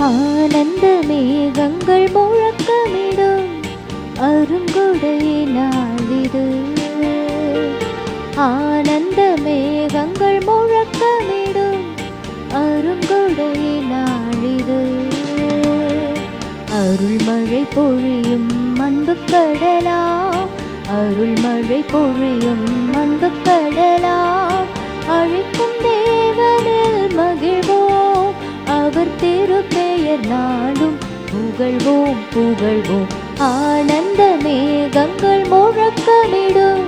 ஆனந்த மேகங்கள் முழக்கமிடும் அருங்கொடை நாளிது. ஆனந்த மேகங்கள் முழக்கமிடும் அருங்கொடை நாளிது. அருள்மழை பொழியும் அன்பு கடலாம், அருள்மழை பொழியும் அன்பு கடலாம். அழைக்கும் தேவனில் மகிழ்வோம், அவர் திருப்பெயர் நாளும் புகழ்வோம் புகழ்வோம். ஆனந்த மேகங்கள் முழக்கமிடும்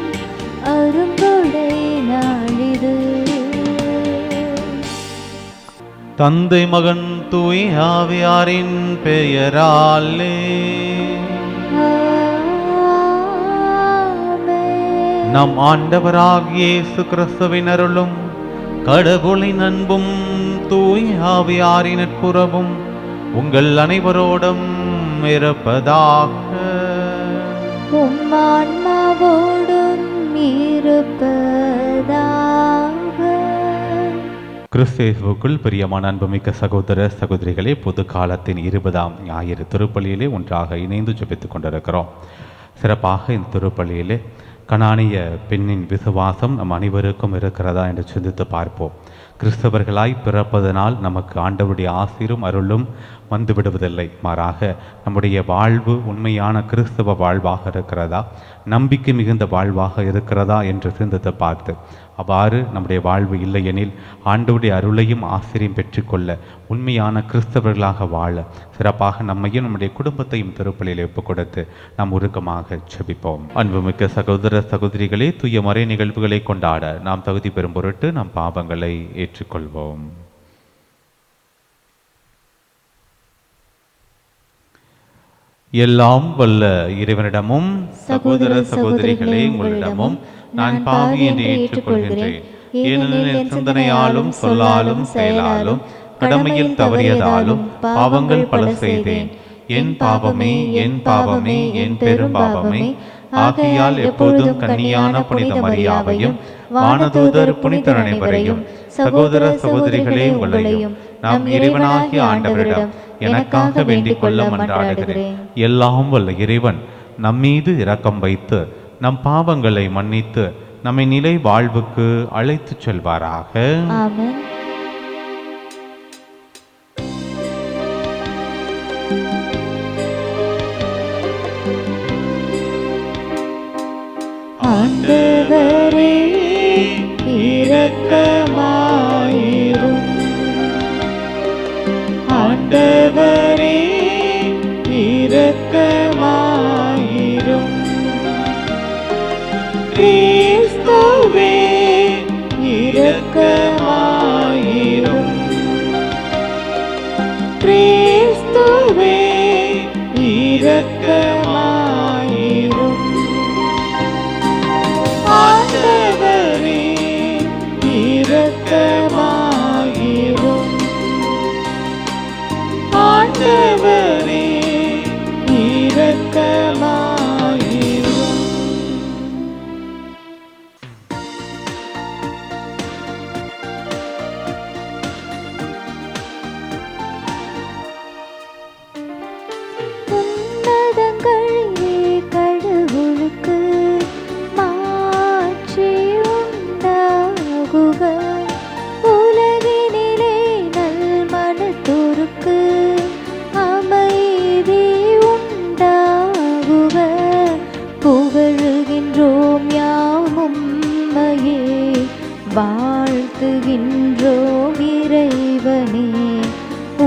அருங்கொடை நாளிது. தந்தை மகன் தூய் ஆவியாரின் பெயராலே நம் ஆண்டவராகிய இயேசு கிறிஸ்துவின் அருளும் கடவுளின் அன்பும் தூய் ஆவியாரின் நட்புறவும் உங்கள் அனைவரோடும் இருப்பதாக. உம் ஆன்மாவோடும் இருப்பதாக. கிறிஸ்தேசுவுக்குள் பிரியமான அன்புமிக்க சகோதர சகோதரிகளே, பொது காலத்தின் 20ஆம் ஞாயிறு திருப்பலியிலே ஒன்றாக இணைந்து ஜெபித்துக் கொண்டிருக்கிறோம். சிறப்பாக இந்த திருப்பலியிலே கனானிய பெண்ணின் விசுவாசம் நம் அனைவருக்கும் இருக்கிறதா என்று சிந்தித்து பார்ப்போம். கிறிஸ்தவர்களாய் பிறப்பதனால் நமக்கு ஆண்டவருடைய ஆசீரும் அருளும் வந்துவிடுவதில்லை. மாறாக நம்முடைய வாழ்வு உண்மையான கிறிஸ்தவ வாழ்வாக இருக்கிறதா, நம்பிக்கை மிகுந்த வாழ்வாக இருக்கிறதா என்று சிந்தித்து பார்த்து, அவ்வாறு நம்முடைய வாழ்வு இல்லையெனில் ஆண்டவருடைய அருளையும் ஆசிரியம் பெற்றுக்கொள்ள உண்மையான கிறிஸ்தவர்களாக வாழ சிறப்பாக நம்மையும் நம்முடைய குடும்பத்தையும் திருப்பலியில் ஒப்புக் கொடுத்து நாம் உருக்கமாக ஜெபிப்போம். அன்புமிக்க சகோதர சகோதரிகளே, தூய மறை நிகழ்வுகளை கொண்டாட நாம் தகுதி பெறும் பொருட்டு நம் பாவங்களை ஏற்றுக்கொள்வோம். எல்லாம் வல்ல இறைவனிடமும் சகோதர சகோதரிகளே உங்களிடமும் நான் பாவி என்று ஏற்றுக்கொள்கின்றேன். ஏனெனில் என் சிந்தனையாலும் சொல்லாலும் செயலாலும் கடமையில் தவறியதாலும் பாவங்கள் பல செய்தேன். என் பாவமே என் பாவமே என் பெரும் பாவமே. ஆகையால் எப்போதும் கன்னியான புனித மரியாவையும் வானதூதர் புனிதர் அனைவரையும் சகோதர சகோதரிகளே உங்களையும் நாம் இறைவனாகிய ஆண்டவரிடம் எனக்காக வேண்டிக் கொள்ள மன்றாடுகிறேன். எல்லாம் வல்ல இறைவன் நம்மீது இரக்கம் வைத்து நம் பாவங்களை மன்னித்து நம்மை நிலை வாழ்வுக்கு அழைத்துச் செல்வாராக. ஆமென். ஆண்டவரே இரக்கமாயிரும். ஆண்டவரே இரக்கமாயிரும். கிறிஸ்துவே இரக்கமாயிரும். கிறிஸ்துவே இரக்கமாயிரும். ஆண்டவரே இரக்கமாயிரும். ஆண்டவரே இரக்கமாயிரும். உன்னதங்களிலே கடவுளுக்கு மாட்சி உண்டாகுக. உலகினிலே நல்மனத்தோருக்கு அமைதி உண்டாகுக. புகழுகின்றோம் யாம் உம்மையே, வாழ்த்துகின்றோம் இறைவனே.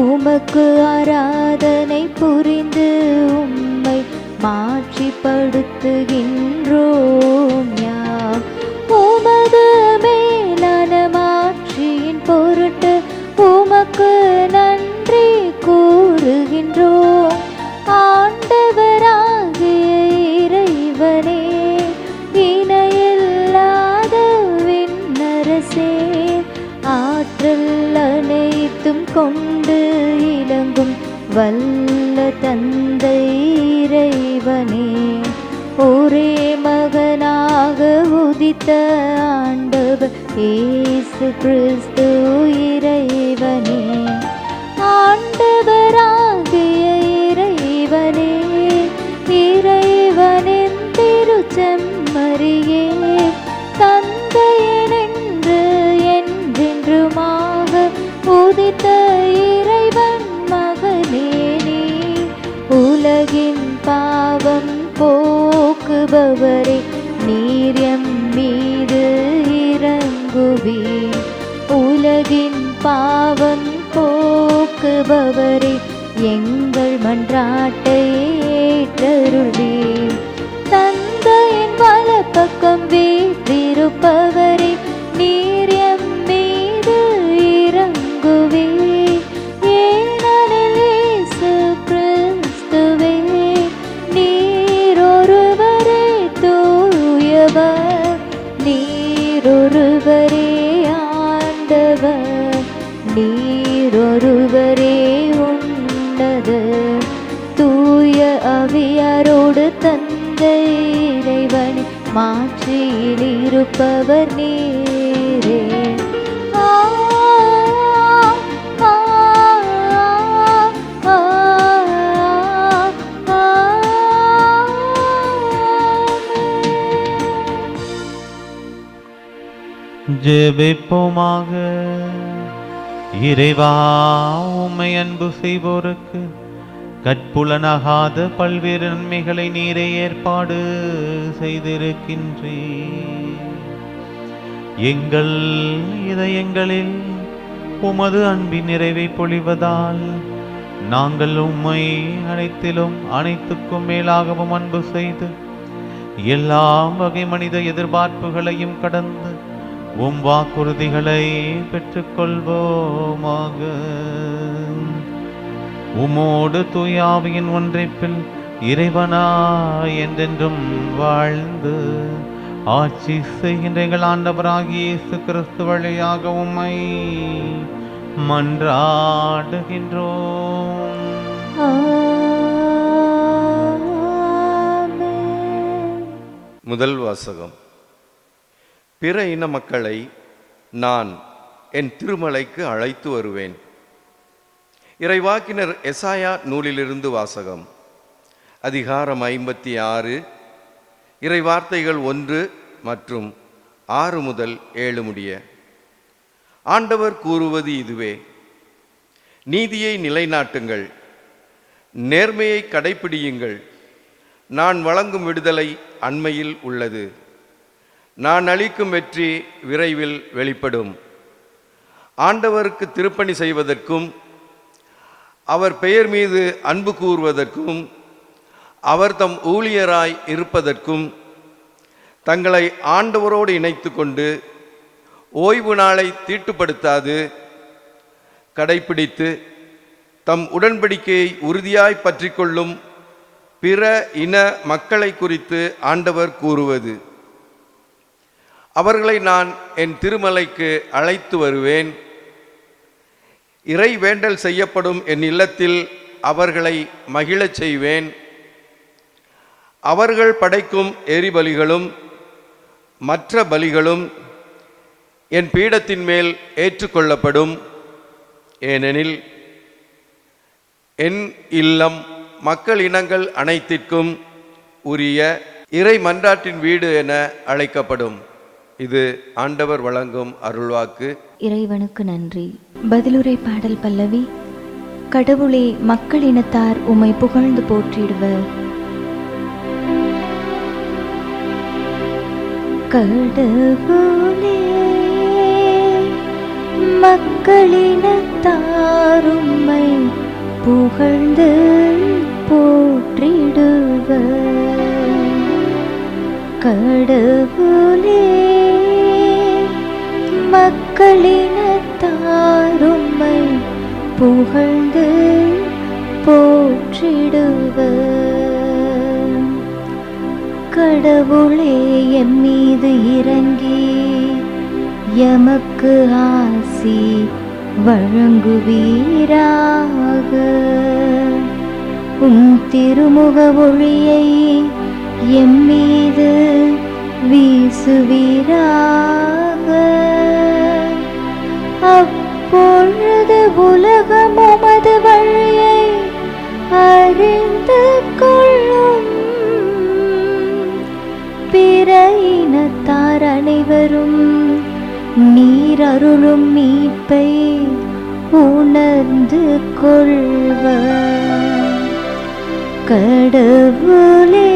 உமக்கு ஆராதனை புரிந்து உம்மை மாட்சிப்படுத்துகின்றோம் யாம். உமது மேலான மாட்சியின் பொருட்டு உமக்கு நன்றி கூறுகின்றோம். ஆண்டவராகிய இறைவனே, இணையில்லாத விண்ணரசே, ஆற்றல் அனைத்தும் கொண்டு இலங்கும் வல்ல தந்தை இறைவனே, ஒரே மகனாக உதித்த ஆண்டவர் இயேசு கிறிஸ்து இறைவனே, ஆண்டவரா படைத்த இறைவன் மகனே நீ, உலகின் பாவம் போக்குபவரே நீர் எம் மீது இறங்குவீர். உலகின் பாவம் போக்குபவரே எங்கள் மன்றாட்டை ஏற்றருள்வீர். தந்தையின் வலப்பக்கம் வீற்றிருப்பவரே நீர் எம் மீது இறங்குவீர். ஏனெனில் இயேசு கிறிஸ்துவே நீர் ஒருவரே தூயவர், நீர் ஒருவரே ஆண்டவர், நீர் ஒருவரே உன்னதர். தூய ஆவியாரோடு தந்தை இறைவன் மாட்சியில் இருப்பவர் நீரே. ஜெபிப்போமாக. இறைவா, உம்மை அன்பு செய்வோருக்கு கற்புலனாகாத பல்வேறு நன்மைகளை நீரே ஏற்பாடு செய்திருக்கின்றீர். எங்கள் இதயங்களில் உமது அன்பின் நிறைவை பொழிவதால் நாங்கள் உம்மை அனைத்திலும் அனைத்துக்கும் மேலாகவும் அன்பு செய்து எல்லா வகை மனித எதிர்பார்ப்புகளையும் கடந்து உம் வாக்குறுதிகளை பெற்றுக்கொள்வோமாக. உமோடு தூயாவியின் ஒன்றைப்பில் இறைவனா என்றென்றும் வாழ்ந்து ஆட்சி செய்கின்ற எங்கள் ஆண்டவராகிய இயேசு கிறிஸ்து வழியாக உம்மை மன்றாடுகின்றோம். முதல் வாசகம். பிற இன மக்களை நான் என் திருமலைக்கு அழைத்து வருவேன். இறைவாக்கினர் எசாயா நூலிலிருந்து வாசகம். அதிகாரம் 56, இறைவார்த்தைகள் 1 மற்றும் 6 முதல் 7 முடிய. ஆண்டவர் கூறுவது இதுவே: நீதியை நிலைநாட்டுங்கள், நேர்மையை கடைப்பிடியுங்கள். நான் வழங்கும் விடுதலை அண்மையில் உள்ளது. நான் அளிக்கும் வெற்றி விரைவில் வெளிப்படும். ஆண்டவருக்கு திருப்பணி செய்வதற்கும் அவர் பெயர் மீது அன்பு கூறுவதற்கும் அவர் தம் ஊழியராய் இருப்பதற்கும் தங்களை ஆண்டவரோடு இணைத்து கொண்டு ஓய்வு நாளை தீட்டுப்படுத்தாது கடைப்பிடித்து தம் உடன்படிக்கையை உறுதியாய் பற்றி கொள்ளும் பிற இன மக்களை குறித்து ஆண்டவர் கூறுவது: அவர்களை நான் என் திருமலைக்கு அழைத்து வருவேன். இறை வேண்டல் செய்யப்படும் என் இல்லத்தில் அவர்களை மகிழச் செய்வேன். அவர்கள் படைக்கும் எரிபலிகளும் மற்ற பலிகளும் என் பீடத்தின் மேல் ஏற்றுக்கொள்ளப்படும். ஏனெனில் என் இல்லம் மக்கள் இனங்கள் அனைத்திற்கும் உரிய இறை மன்றாட்டின் வீடு என அழைக்கப்படும். இது ஆண்டவர் வழங்கும் அருள்வாக்கு. இறைவனுக்கு நன்றி. பதிலுரை பாடல் பல்லவி. கடவுளே, மக்கள் இனத்தார் உம்மை புகழ்ந்து போற்றிடுவர். கடவுளே, மக்களினத்தார் உம்மை புகழ்ந்து போற்றிடுவர். கடவுளே, மக்களினத்தார் உம்மை புகழ்ந்து போற்றிடுவர். கடவுளே, எம் மீது இறங்கி எமக்கு ஆசி வழங்குவீராக. உம் திருமுக ஒளியை எம் மீது வீசுவீராக. அப்பொழுது உலகம் உமது வழியை அறிந்து கொள்ளும். பிற இனத்தார் அனைவரும் நீர் அருளும் மீட்பை உணர்ந்து கொள்வர். கடவுளே,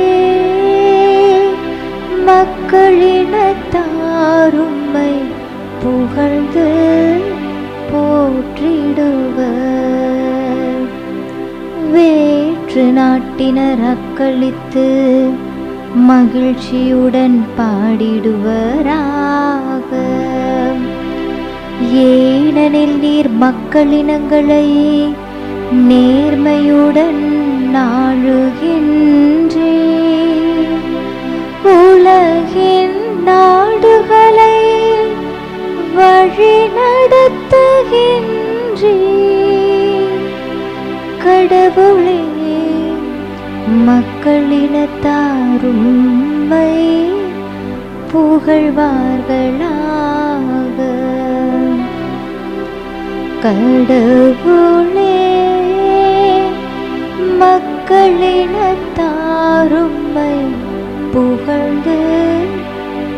மக்களினத்தாரும்மை புகழ்ந்து போற்றிடுவர். வேற்று நாட்டினர் அக்களித்து மகிழ்ச்சியுடன் பாடிடுவராக. ஏனெனில் நீர் மக்களினங்களை நேர்மையுடன் ஆளுகின்றீர். உலகின் நாடுகளை வழி நடத்துகின்றீர். கடவுளே, மக்களினத்தாரும்மை புகழ்வார்களாக. கடவுளே, மக்களினத்தாரும்மை புகழ்ந்து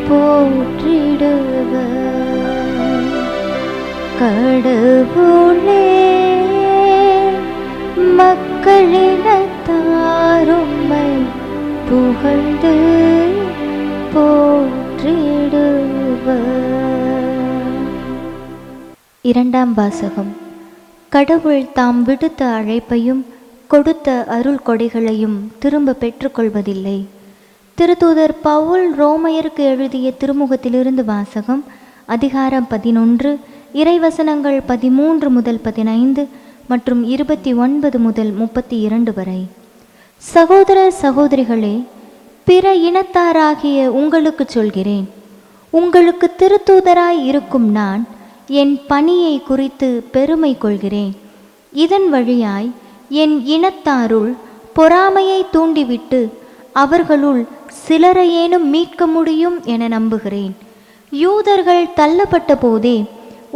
போற்றிடுவர். கடவுளே, மக்களினத்தாரும்மை புகழ்ந்து போற்றிடுவர். இரண்டாம் வாசகம். கடவுள் தாம் விடுத்த அழைப்பையும் கொடுத்த அருள் கொடைகளையும் திரும்ப பெற்றுக்கொள்வதில்லை. திருத்தூதர் பவுல் ரோமையருக்கு எழுதிய திருமுகத்திலிருந்து வாசகம். அதிகாரம் 11, இறைவசனங்கள் 13 முதல் 15 மற்றும் 29 முதல் 32 வரை. சகோதர சகோதரிகளே, பிற இனத்தாராகிய உங்களுக்கு சொல்கிறேன், உங்களுக்கு திருத்தூதராய் இருக்கும் நான் என் பணியை குறித்து பெருமை கொள்கிறேன். இதன் வழியாய் என் இனத்தாருள் பொறாமையை தூண்டிவிட்டு அவர்களுள் சிலரையேனும் மீட்க முடியும் என நம்புகிறேன். யூதர்கள் தள்ளப்பட்ட போதே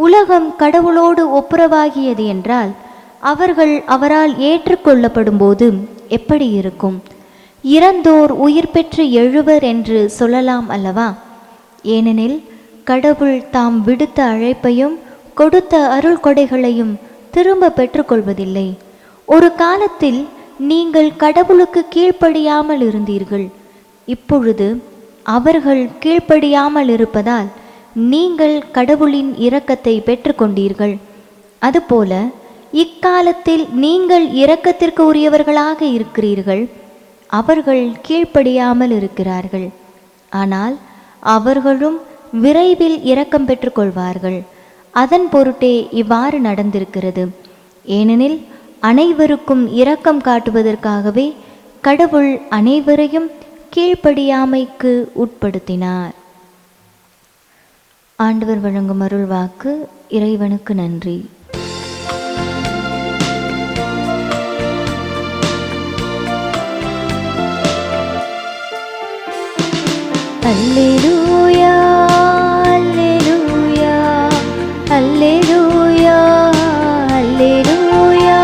உலகம் கடவுளோடு ஒப்புரவாகியது என்றால் அவர்கள் அவரால் ஏற்றுக்கொள்ளப்படும் போது எப்படி இருக்கும்? இறந்தோர் உயிர் பெற்று எழுவர் என்று சொல்லலாம் அல்லவா? ஏனெனில் கடவுள் தாம் விடுத்த அழைப்பையும் கொடுத்த அருள் கொடைகளையும் திரும்ப பெற்றுக்கொள்வதில்லை. ஒரு காலத்தில் நீங்கள் கடவுளுக்கு கீழ்ப்படியாமல் இருந்தீர்கள். இப்பொழுது அவர்கள் கீழ்ப்படியாமல் இருப்பதால் நீங்கள் கடவுளின் இரக்கத்தை பெற்றுக்கொண்டீர்கள். அதுபோல இக்காலத்தில் நீங்கள் இரக்கத்திற்கு உரியவர்களாக இருக்கிறீர்கள். அவர்கள் கீழ்ப்படியாமல் இருக்கிறார்கள். ஆனால் அவர்களும் விரைவில் இரக்கம் பெற்றுக்கொள்வார்கள். அதன் பொருட்டே இவ்வாறு நடந்திருக்கிறது. ஏனெனில் அனைவருக்கும் இரக்கம் காட்டுவதற்காகவே கடவுள் அனைவரையும் கீழ்ப்படியாமைக்கு உட்படுத்தினார். ஆண்டவர் வழங்கும் அருள் வாக்கு. இறைவனுக்கு நன்றி. அல்லேலூயா, அல்லேலூயா, அல்லேலூயா, அல்லேலூயா,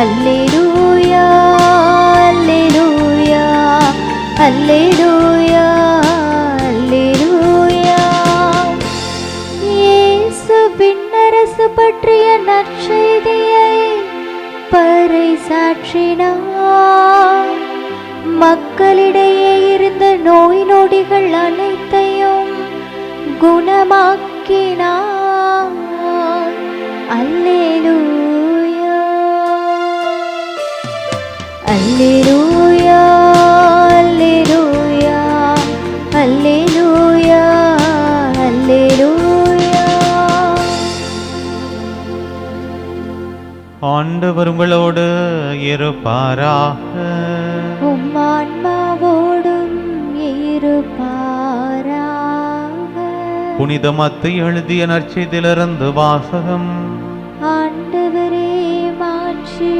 அல்லேலூயா, அல்லேலூயா, அல்லேலூயா, அல்லேலூயா. இயேசுவின் அரசு பற்றிய நற்செய்தியை பறைசாற்றினார். மக்களிடையே இருந்த நோய் நொடிகள் அனைத்தையும் குணமாக்கினார். அல்லேலூயா, அல்லேலூயா, அல்லேலூயா, அல்லேலூயா, அல்லேலூயா. ஆண்டவர் உங்களோடு இருப்பாராக. உம் ஆன்மாவோடும் இருப்பாராக. புனித மத்தேயு எழுதிய நற்செய்தியிலிருந்து வாசகம். ஆண்டவரே, மாட்சி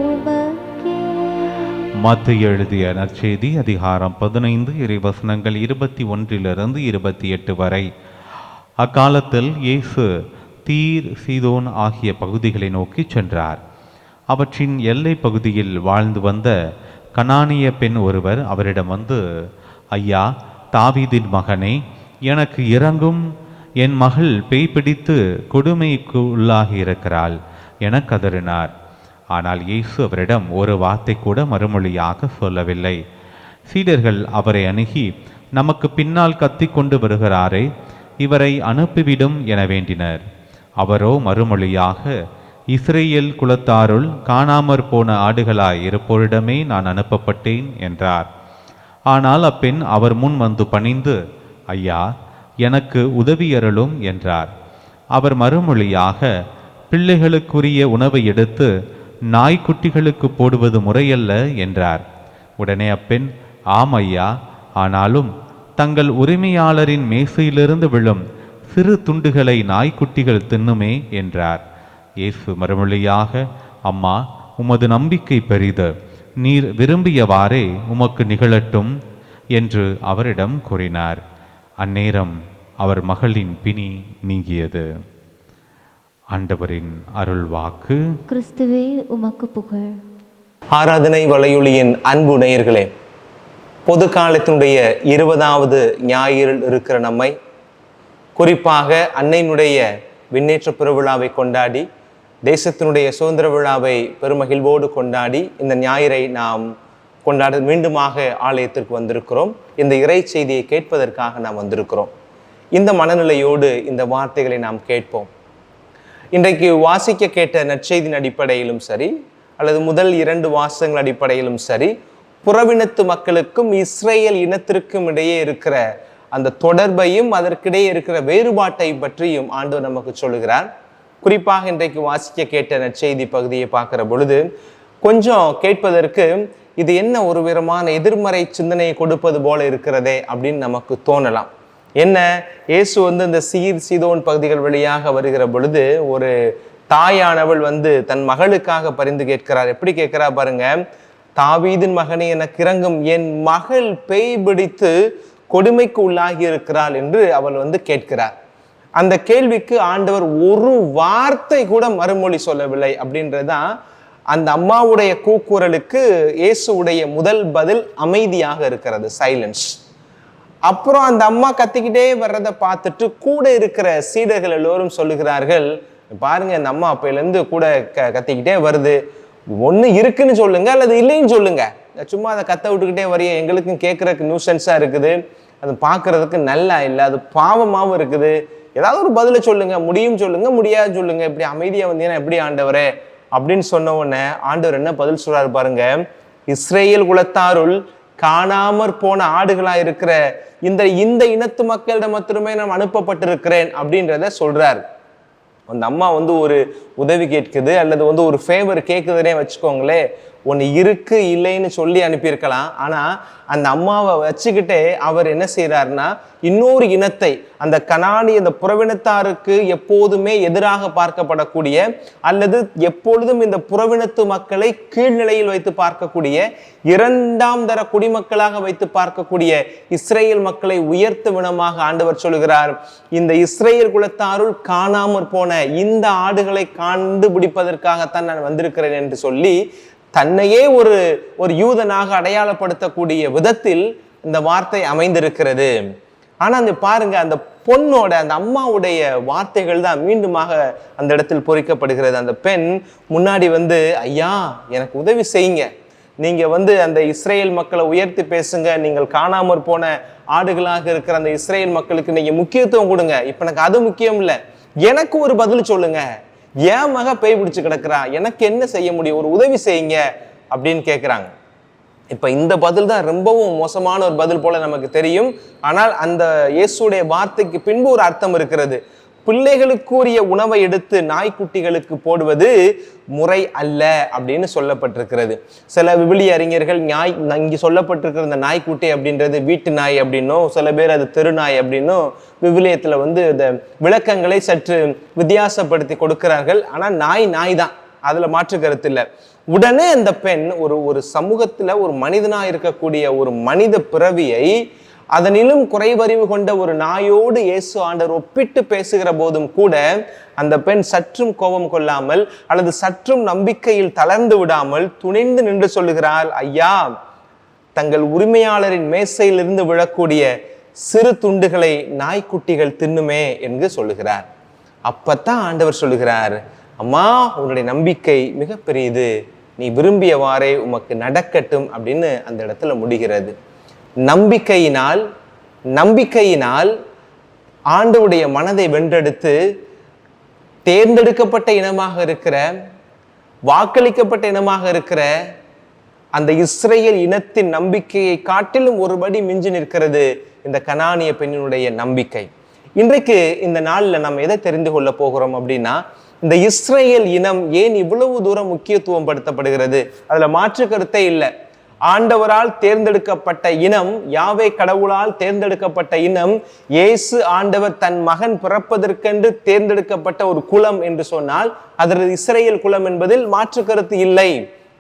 உமக்கே. மத்தேயு எழுதிய நற்செய்தி அதிகாரம் 15 இறைவசனங்கள் 21 28 வரை. அக்காலத்தில் இயேசு தீர், சீதோன் ஆகிய பகுதிகளை நோக்கி சென்றார். அவற்றின் எல்லை பகுதியில் வாழ்ந்து வந்த கனானிய பெண் ஒருவர் அவரிடம் வந்து, ஐயா, தாவீதின் மகனே, எனக்கு இரங்கும், என் மகள் பேய் பிடித்து கொடுமைக்கு உள்ளாகி இருக்கிறாள் என கதறினார். ஆனால் இயேசு அவரிடம் ஒரு வார்த்தை கூட மறுமொழியாக சொல்லவில்லை. சீடர்கள் அவரை அணுகி, நமக்கு பின்னால் கத்திக்கொண்டு வருகிறாரே, இவரை அனுப்பிவிடும் என வேண்டினர். அவரோ மறுமொழியாக, இஸ்ரேல் குலத்தாருள் காணாமற் போன ஆடுகளாய் இருப்போரிடமே நான் அனுப்பப்பட்டேன் என்றார். ஆனால் அப்பெண் அவர் முன் வந்து பணிந்து, ஐயா, எனக்கு உதவியருளும் என்றார். அவர் மறுமொழியாக, பிள்ளைகளுக்குரிய உணவை எடுத்து நாய்க்குட்டிகளுக்கு போடுவது முறையல்ல என்றார். உடனே அப்பெண், ஆம் ஐயா, ஆனாலும் தங்கள் உரிமையாளரின் மேசையிலிருந்து விழும் சிறு துண்டுகளை நாய்க்குட்டிகள் தின்னுமே என்றார். இயேசு மறுமொழியாக, அம்மா, உமது நம்பிக்கை பெரிது, நீர் விரும்பியவாறே உமக்கு நிகழட்டும் என்று அவரிடம் கூறினார். அந்நேரம் அவர் மகளின் பிணி நீங்கியது. ஆண்டவரின் அருள் வாக்கு. கிறிஸ்துவே உமக்கு புகழ். ஆராதனை வலையொலியின் அன்பு நேயர்களே, பொது காலத்தினுடைய 20வது ஞாயிறில் இருக்கிற நம்மை, குறிப்பாக அன்னையினுடைய விண்ணேற்ற பெருவிழாவை கொண்டாடி தேசத்தினுடைய சுதந்திர விழாவை பெருமகிழ்வோடு கொண்டாடி இந்த ஞாயிறை நாம் கொண்டாட மீண்டுமாக ஆலயத்திற்கு வந்திருக்கிறோம். இந்த இறை செய்தியை கேட்பதற்காக நாம் வந்திருக்கிறோம். இந்த மனநிலையோடு இந்த வார்த்தைகளை நாம் கேட்போம். இன்றைக்கு வாசிக்க கேட்ட நற்செய்தியின் அடிப்படையிலும் சரி, அல்லது முதல் 2 வாசகங்கள் அடிப்படையிலும் சரி, புறவினத்து மக்களுக்கும் இஸ்ரேல் இனத்திற்கும் இடையே இருக்கிற அந்த தொடர்பையும் அதற்கிடையே இருக்கிற வேறுபாட்டை பற்றியும் ஆண்டவர் நமக்கு சொல்லுகிறார். குறிப்பாக இன்றைக்கு வாசிக்க கேட்ட நற்செய்தி பகுதியை பார்க்கிற பொழுது கொஞ்சம் கேட்பதற்கு இது என்ன ஒரு விதமான எதிர்மறை சிந்தனையை கொடுப்பது போல இருக்கிறதே அப்படின்னு நமக்கு தோணலாம். என்ன, இயேசு இந்த சீர் சீதோன் பகுதிகள் வழியாக வருகிற பொழுது ஒரு தாயானவள் தன் மகளுக்காக பரிந்து கேட்கிறார். எப்படி கேட்கிறா பாருங்க, தாவீதின் மகனே எனக்கு இறங்கும், என் மகள் பேய் பிடித்து கொடுமைக்கு உள்ளாகி இருக்கிறாள் என்று அவள் கேட்கிறார். அந்த கேள்விக்கு ஆண்டவர் ஒரு வார்த்தை கூட மறுமொழி சொல்லவில்லை. அப்படின்றதுதான் அந்த அம்மாவுடைய கூக்குரலுக்கு இயேசுடைய முதல் பதில் அமைதியாக இருக்கிறது, சைலன்ஸ். அப்புறம் அந்த அம்மா கத்திக்கிட்டே வர்றதை பார்த்துட்டு கூட இருக்கிற சீடர்கள் எல்லோரும் சொல்லுகிறார்கள், பாருங்க இந்த அம்மா அப்பையிலேருந்து கூட கத்திக்கிட்டே வருது, ஒன்று இருக்குன்னு சொல்லுங்க அல்லது இல்லைன்னு சொல்லுங்க, சும்மா அதை கத்த விட்டுக்கிட்டே வரைய எங்களுக்கும் கேட்கறதுக்கு நியூசன்ஸாக இருக்குது, அது பார்க்கறதுக்கு நல்லா இல்லை, அது பாவமாகவும் இருக்குது, ஏதாவது ஒரு பதிலை சொல்லுங்க, முடியும் சொல்லுங்க, முடியாது சொல்லுங்க, இப்படி அமைதியாக வந்தீங்கன்னா எப்படி ஆண்டவரே அப்படின்னு சொன்ன உடனே ஆண்டவர் என்ன பதில் சொல்றாரு பாருங்க, இஸ்ரேல் குலத்தாருள் காணாமற் போன ஆடுகளா இருக்கிற இந்த இனத்து மக்களிடம் மட்டுமே நான் அனுப்பப்பட்டிருக்கிறேன் அப்படின்றத சொல்றாரு. அந்த அம்மா ஒரு உதவி கேட்குது அல்லது ஒரு ஃபேவர் கேட்குதுன்னே வச்சுக்கோங்களே, ஒன்று இருக்கு இல்லைன்னு சொல்லி அனுப்பியிருக்கலாம். ஆனால் அந்த அம்மாவை வச்சுக்கிட்டே அவர் என்ன செய்கிறாருன்னா இன்னொரு இனத்தை, அந்த கனானி அந்த புறவினத்தாருக்கு எப்போதுமே எதிராக பார்க்கப்படக்கூடிய அல்லது எப்பொழுதும் இந்த புறவினத்து மக்களை கீழ்நிலையில் வைத்து பார்க்கக்கூடிய 2ஆம் தர குடிமக்களாக வைத்து பார்க்கக்கூடிய இஸ்ரேல் மக்களை உயர்த்த வினமாக ஆண்டவர் சொல்கிறார், இந்த இஸ்ரேல் குலத்தாருள் காணாமற் போன இந்த ஆடுகளை கண்டுபிடிப்பதற்காகத்தான் நான் வந்திருக்கிறேன் என்று சொல்லி தன்னையே ஒரு யூதனாக அடையாளப்படுத்தக்கூடிய விதத்தில் இந்த வார்த்தை அமைந்திருக்கிறது. ஆனா பாருங்க, அந்த பொண்ணோட அந்த அம்மாவுடைய வார்த்தைகள் தான் மீண்டுமாக அந்த இடத்தில் பொறிக்கப்படுகிறது. அந்த பெண் முன்னாடி ஐயா எனக்கு உதவி செய்யுங்க, நீங்க அந்த இஸ்ரேல் மக்களை உயர்த்தி பேசுங்க, நீங்கள் காணாமற் போன ஆடுகளாக இருக்கிற அந்த இஸ்ரேல் மக்களுக்கு நீங்க முக்கியத்துவம் கொடுங்க, இப்ப எனக்கு அது முக்கியம் இல்லை, எனக்கு ஒரு பதில் சொல்லுங்க, என் மக பேய் பிடிச்சு கிடக்குறா, எனக்கு என்ன செய்ய முடியும், ஒரு உதவி செய்யுங்க அப்படின்னு கேட்குறாங்க. இப்ப இந்த பதில் தான் ரொம்பவும் மோசமான ஒரு பதில் போல நமக்கு தெரியும். ஆனால் அந்த இயேசுடைய வார்த்தைக்கு பின்பு ஒரு அர்த்தம் இருக்கிறது. பிள்ளைகளுக்குரிய உணவை எடுத்து நாய்க்குட்டிகளுக்கு போடுவது முறை அல்ல அப்படின்னு சொல்லப்பட்டிருக்கிறது. சில விவிலிய அறிஞர்கள் இங்கே சொல்லப்பட்டிருக்கிற இந்த நாய்க்குட்டி அப்படின்றது வீட்டு நாய் அப்படின்னும், சில பேர் அது தெருநாய் அப்படின்னும் விவிலியத்தில் இந்த விளக்கங்களை சற்று வித்தியாசப்படுத்தி கொடுக்கிறார்கள். ஆனால் நாய் தான், அதுல மாற்று கருத்து இல்லை. உடனே அந்த பெண் ஒரு சமூகத்துல ஒரு மனிதனா இருக்கக்கூடிய ஒரு மனித பிறவியை அதனிலும் குறைவறிவு கொண்ட ஒரு நாயோடு இயேசு ஆண்டவர் ஒப்பிட்டு பேசுகிற போதும் கூட அந்த பெண் சற்றும் கோபம் கொள்ளாமல் அல்லது சற்றும் நம்பிக்கையில் தளர்ந்து விடாமல் துணிந்து நின்று சொல்லுகிறாள், ஐயா, தங்கள் உரிமையாளரின் மேசையிலிருந்து விழக்கூடிய சிறு துண்டுகளை நாய்க்குட்டிகள் தின்னுமே என்று சொல்லுகிறார். அப்பத்தான் ஆண்டவர் சொல்லுகிறார், அம்மா உன்னுடைய நம்பிக்கை மிகப்பெரியது, நீ விரும்பியவாறே உமக்கு நடக்கட்டும் அப்படின்னு அந்த இடத்துல முடிகிறது. நம்பிக்கையினால் ஆண்டவருடைய மனதை வென்றெடுத்து தேர்ந்தெடுக்கப்பட்ட இனமாக இருக்கிற, வாக்களிக்கப்பட்ட இனமாக இருக்கிற அந்த இஸ்ரேல் இனத்தின் நம்பிக்கையை காட்டிலும் ஒருபடி மிஞ்சி நிற்கிறது இந்த கனானிய பெண்ணினுடைய நம்பிக்கை. இன்றைக்கு இந்த நாளில் நம்ம எதை தெரிந்து கொள்ள போகிறோம் அப்படின்னா, இந்த இஸ்ரேல் இனம் ஏன் இவ்வளவு தூரம் முக்கியத்துவம் படுத்தப்படுகிறது? அதுல மாற்று கருத்தே இல்லை. ஆண்டவரால் தேர்ந்தெடுக்கப்பட்ட இனம், யாவே கடவுளால் தேர்ந்தெடுக்கப்பட்ட இனம், இயேசு ஆண்டவர் தன் மகன் பிறப்பதற்கென்று தேர்ந்தெடுக்கப்பட்ட ஒரு குலம் என்று சொன்னால் அது இஸ்ரேல் குலம் என்பதில் மாற்று கருத்து இல்லை.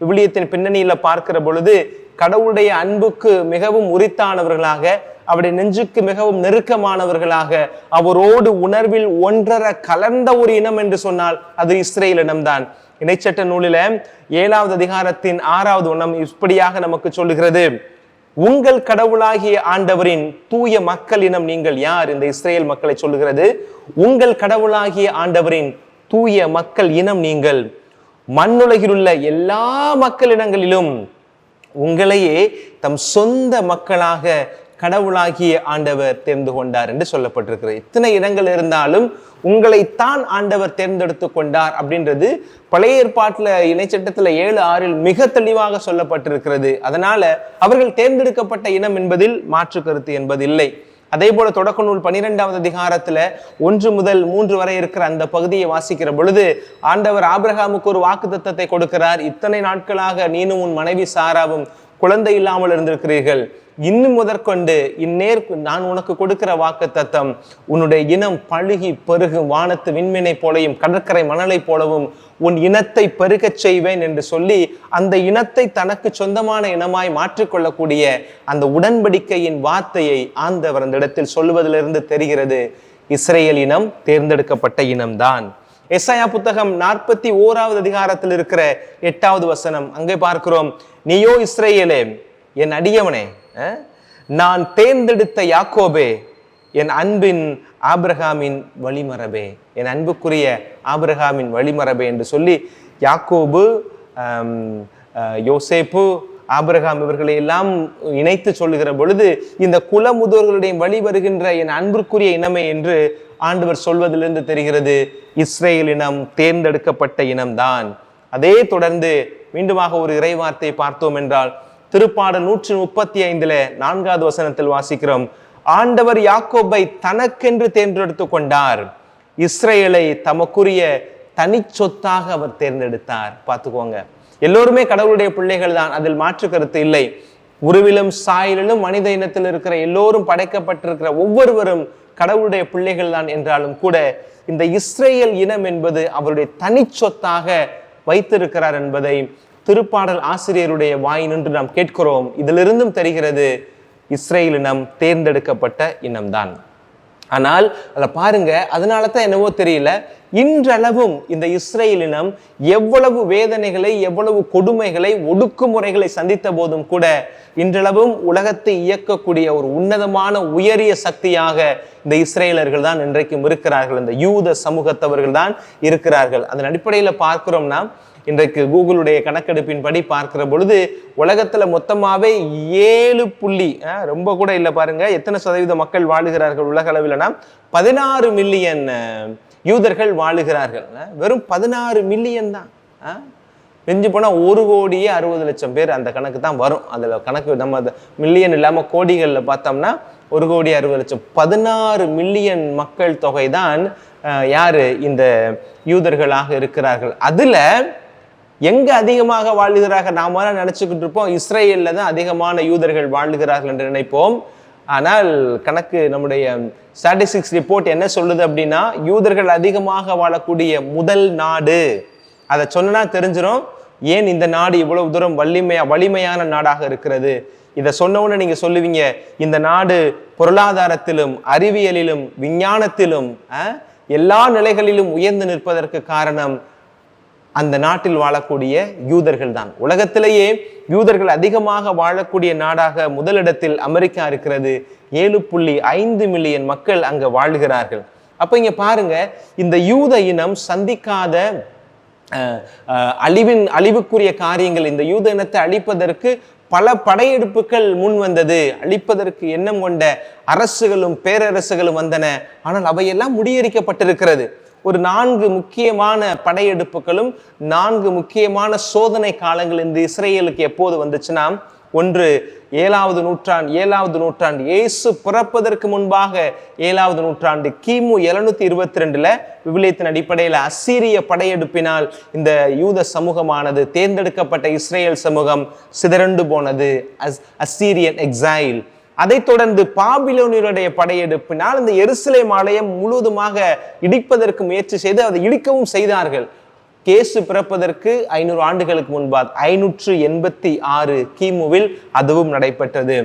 விவிலியத்தின் பின்னணியில பார்க்கிற பொழுது கடவுளுடைய அன்புக்கு மிகவும் உரித்தானவர்களாக, அவருடைய நெஞ்சுக்கு மிகவும் நெருக்கமானவர்களாக, அவரோடு உணர்வில் ஒன்றர கலந்த ஒரு இனம் என்று சொன்னால் அது இஸ்ரேல் இனம்தான். இணைச்சட்ட நூலில 7வது அதிகாரத்தின் 6வது வசனம் இப்படியாக நமக்கு சொல்லுகிறது, உங்கள் கடவுளாகிய ஆண்டவரின் தூய மக்கள் இனம் நீங்கள் யார்? இந்த இஸ்ரேல் மக்களை சொல்லுகிறது. உங்கள் கடவுளாகிய ஆண்டவரின் தூய மக்கள் இனம் நீங்கள், மண்ணுலகில் உள்ள எல்லா மக்களிடங்களிலும் உங்களையே தம் சொந்த மக்களாக கடவுளாகிய ஆண்டவர் தேர்ந்து கொண்டார் என்று சொல்லப்பட்டிருக்கிறது. இத்தனை இடங்கள் இருந்தாலும் உங்களைத்தான் ஆண்டவர் தேர்ந்தெடுத்து கொண்டார் அப்படின்றது பழைய ஏற்பாட்டுல இணைச்சட்டத்துல 7:6 மிக தெளிவாக சொல்லப்பட்டிருக்கிறது. அதனால அவர்கள் தேர்ந்தெடுக்கப்பட்ட இனம் என்பதில் மாற்று கருத்து என்பது இல்லை. அதே போல தொடக்க நூல் 12வது அதிகாரத்துல 1 முதல் 3 வரை இருக்கிற அந்த பகுதியை வாசிக்கிற பொழுது ஆண்டவர் ஆபிரகாமுக்கு ஒரு வாக்குத்தத்தத்தை கொடுக்கிறார். இத்தனை நாட்களாக நீனும் உன் மனைவி சாராவும் குழந்தை இல்லாமல் இருந்திருக்கிறீர்கள், இன்னும் முதற்கொண்டு நான் உனக்கு கொடுக்கிற வாக்குத்தத்தம், உன்னுடைய இனம் பழுகி பெருகும், வானத்து விண்மீனை போலையும் கடற்கரை மணலை போலவும் உன் இனத்தை பெருகச் செய்வேன் என்று சொல்லி அந்த இனத்தை தனக்கு சொந்தமான இனமாய் மாற்றிக்கொள்ளக்கூடிய அந்த உடன்படிக்கையின் வார்த்தையை ஆண்டவர் அந்த இடத்தில் சொல்லுவதிலிருந்து தெரிகிறது, இஸ்ரேல் இனம் தேர்ந்தெடுக்கப்பட்ட இனம்தான். எசாயா புத்தகம் 41வது அதிகாரத்தில் இருக்கிற 8வது வசனம் அங்கே பார்க்கிறோம், நீயோ இஸ்ரேலே என் அடியவனே, நான் தேர்ந்தெடுத்த யாக்கோபே, என் அன்பின் ஆபிரகாமின் வழிமரபே, என் அன்புக்குரிய ஆபிரகாமின் வழிமரபே என்று சொல்லி யாக்கோபு, யோசேப்பு, ஆபிரகாம் இவர்களை எல்லாம் இணைத்து சொல்லுகிற பொழுது இந்த குலமுதோர்களுடைய வழி வருகின்ற என் அன்பிற்குரிய இனமே என்று ஆண்டவர் சொல்வதிலிருந்து தெரிகிறது, இஸ்ரேல் இனம் தேர்ந்தெடுக்கப்பட்ட இனம்தான். அதே தொடர்ந்து மீண்டுமாக ஒரு இறைவார்த்தை பார்த்தோம் என்றால் திருப்பாடல் 135 4வது வசனத்தில் வாசிக்கிறோம், ஆண்டவர் யாக்கோபை தனக்கென்று தேர்ந்தெடுத்து கொண்டார், இஸ்ரேலை தமக்குரிய தனி சொத்தாக அவர் தேர்ந்தெடுத்தார். பார்த்துக்கோங்க, எல்லோருமே கடவுளுடைய பிள்ளைகள் தான், அதில் மாற்று கருத்து இல்லை. உருவிலும் சாயலிலும் மனித இனத்தில் இருக்கிற எல்லோரும் படைக்கப்பட்டிருக்கிற ஒவ்வொருவரும் கடவுளுடைய பிள்ளைகள் தான் என்றாலும் கூட இந்த இஸ்ரேல் இனம் என்பது அவருடைய தனி சொத்தாக வைத்திருக்கிறார் என்பதை திருப்பாடல் ஆசிரியருடைய வாயினின்று நாம் கேட்கிறோம். இதிலிருந்தும் தெரிகிறது இஸ்ரேல் இனம் தேர்ந்தெடுக்கப்பட்ட இனம்தான். ஆனால் அதை பாருங்க, அதனால தான் என்னவோ தெரியல, இன்றளவும் இந்த இஸ்ரேல் இனம் எவ்வளவு வேதனைகளை, எவ்வளவு கொடுமைகளை, ஒடுக்குமுறைகளை சந்தித்த போதும் கூட இன்றளவும் உலகத்தை இயக்கக்கூடிய ஒரு உன்னதமான உயரிய சக்தியாக இந்த இஸ்ரேலர்கள் தான் இன்றைக்கும் இருக்கிறார்கள், இந்த யூத சமூகத்தவர்கள் தான் இருக்கிறார்கள். அதன் அடிப்படையில் பார்க்கிறோம்னா இன்றைக்கு கூகுளுடைய கணக்கெடுப்பின்படி பார்க்கிற பொழுது உலகத்துல மொத்தமாவே 7 ரொம்ப கூட இல்லை பாருங்க, எத்தனை சதவீத மக்கள் வாழுகிறார்கள் உலக அளவில்னா 16 மில்லியன் யூதர்கள் வாழுகிறார்கள். வெறும் 16 மில்லியன் தான். மிஞ்சி போனா 1,60,00,000 பேர் அந்த கணக்கு தான் வரும். அதுல கணக்கு நம்ம மில்லியன் இல்லாம கோடிகள்ல பார்த்தோம்னா 1,60,00,000 16 மில்லியன் மக்கள் தொகை தான் யாரு இந்த யூதர்களாக இருக்கிறார்கள். அதுல எங்க அதிகமாக வாழுகிறார்கள் நாம நினைச்சுக்கிட்டு இருப்போம், இஸ்ரேல்ல தான் அதிகமான யூதர்கள் வாழுகிறார்கள் என்று நினைப்போம். ஆனால் கணக்கு நம்முடைய ஸ்டாட்டிஸ்டிக்ஸ் ரிப்போர்ட் என்ன சொல்லுது அப்படின்னா, யூதர்கள் அதிகமாக வாழக்கூடிய முதல் நாடு, அதை சொன்னா தெரிஞ்சிடும் ஏன் இந்த நாடு இவ்வளவு தூரம் வலிமையான நாடாக இருக்கிறது. இதை சொன்ன உடனே நீங்க சொல்லுவீங்க, இந்த நாடு பொருளாதாரத்திலும் அறிவியலிலும் விஞ்ஞானத்திலும் எல்லா நிலைகளிலும் உயர்ந்து நிற்பதற்கு காரணம் அந்த நாட்டில் வாழக்கூடிய யூதர்கள் தான். உலகத்திலேயே யூதர்கள் அதிகமாக வாழக்கூடிய நாடாக முதலிடத்தில் அமெரிக்கா இருக்கிறது. 7.5 மில்லியன் மக்கள் அங்க வாழ்கிறார்கள். அப்ப இங்க பாருங்க, இந்த யூத இனம் சந்திக்காத அழிவுக்குரிய காரியங்கள், இந்த யூத இனத்தை அழிப்பதற்கு பல படையெடுப்புகள் முன் வந்தது, அழிப்பதற்கு எண்ணம் கொண்ட அரசுகளும் பேரரசுகளும் வந்தன. ஆனால் அவையெல்லாம் முறியடிக்கப்பட்டிருக்கிறது. ஒரு 4 முக்கியமான படையெடுப்புகளும் 4 முக்கியமான சோதனை காலங்கள் இந்த இஸ்ரேலுக்கு எப்போது வந்துச்சுன்னா, ஒன்று 7வது நூற்றாண்டு இயேசு பிறப்பதற்கு முன்பாக 7வது நூற்றாண்டு கிமு 722 விவிலியத்தின் அடிப்படையில் அசீரிய படையெடுப்பினால் இந்த யூத சமூகமானது, தேர்ந்தெடுக்கப்பட்ட இஸ்ரேல் சமூகம் சிதறண்டு போனது, அசீரியன் எக்ஸைல். அதை தொடர்ந்து பாபிலோனியருடைய படையெடுப்பினால் இந்த எருசலேம் ஆலயம் முழுவதுமாக இடிப்பதற்கு முயற்சி செய்து அதை இடிக்கவும் செய்தார்கள். இயேசு பிறப்பதற்கு 500 ஆண்டுகளுக்கு முன்பாக 586 கிமுவில் அதுவும் நடைபெற்றது.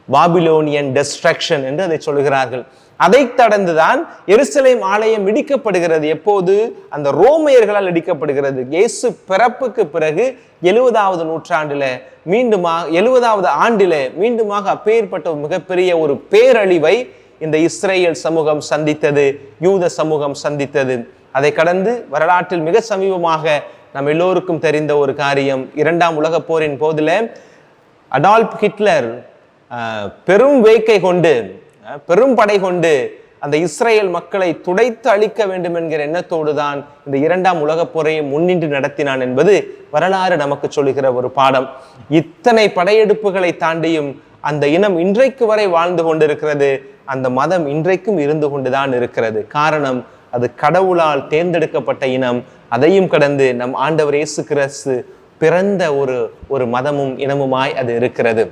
பாபிலோனியன் டெஸ்ட்ரக்ஷன் என்று அதை சொல்கிறார்கள். அதை தொடர்ந்துதான் எருசலேம் ஆலயம் இடிக்கப்படுகிறது. எப்போது? அந்த ரோமையர்களால் இடிக்கப்படுகிறது. இயேசு பிறப்புக்கு பிறகு 70வது நூற்றாண்டுல 70வது ஆண்டில மீண்டுமாக அப்பேற்பட்ட மிகப்பெரிய ஒரு பேரழிவை இந்த இஸ்ரேல் சமூகம் சந்தித்தது, யூத சமூகம் சந்தித்தது. அதை கடந்து வரலாற்றில் மிக சமீபமாக நம் எல்லோருக்கும் தெரிந்த ஒரு காரியம், 2ஆம் உலகப் போரின் போதில அடால்ஃப் ஹிட்லர் பெரும் வேக்கை கொண்டு, பெரும் படை கொண்டு அந்த இஸ்ரேல் மக்களை துடைத்து அழிக்க வேண்டும் என்கிற எண்ணத்தோடு தான் இந்த 2ஆம் உலகப் போரையை முன்னின்று நடத்தினான் என்பது வரலாறு நமக்கு சொல்லுகிற ஒரு பாடம். இத்தனை படையெடுப்புகளை தாண்டியும் அந்த இனம் இன்றைக்கு வரை வாழ்ந்து கொண்டிருக்கிறது. அந்த மதம் இன்றைக்கும் இருந்து கொண்டுதான் இருக்கிறது. காரணம், அது கடவுளால் தேர்ந்தெடுக்கப்பட்ட இனம். அதையும் கடந்து நம் ஆண்டவர் இயேசு கிறிஸ்து பிறந்த ஒரு மதமும் இனமுமாய் அது இருக்கிறது.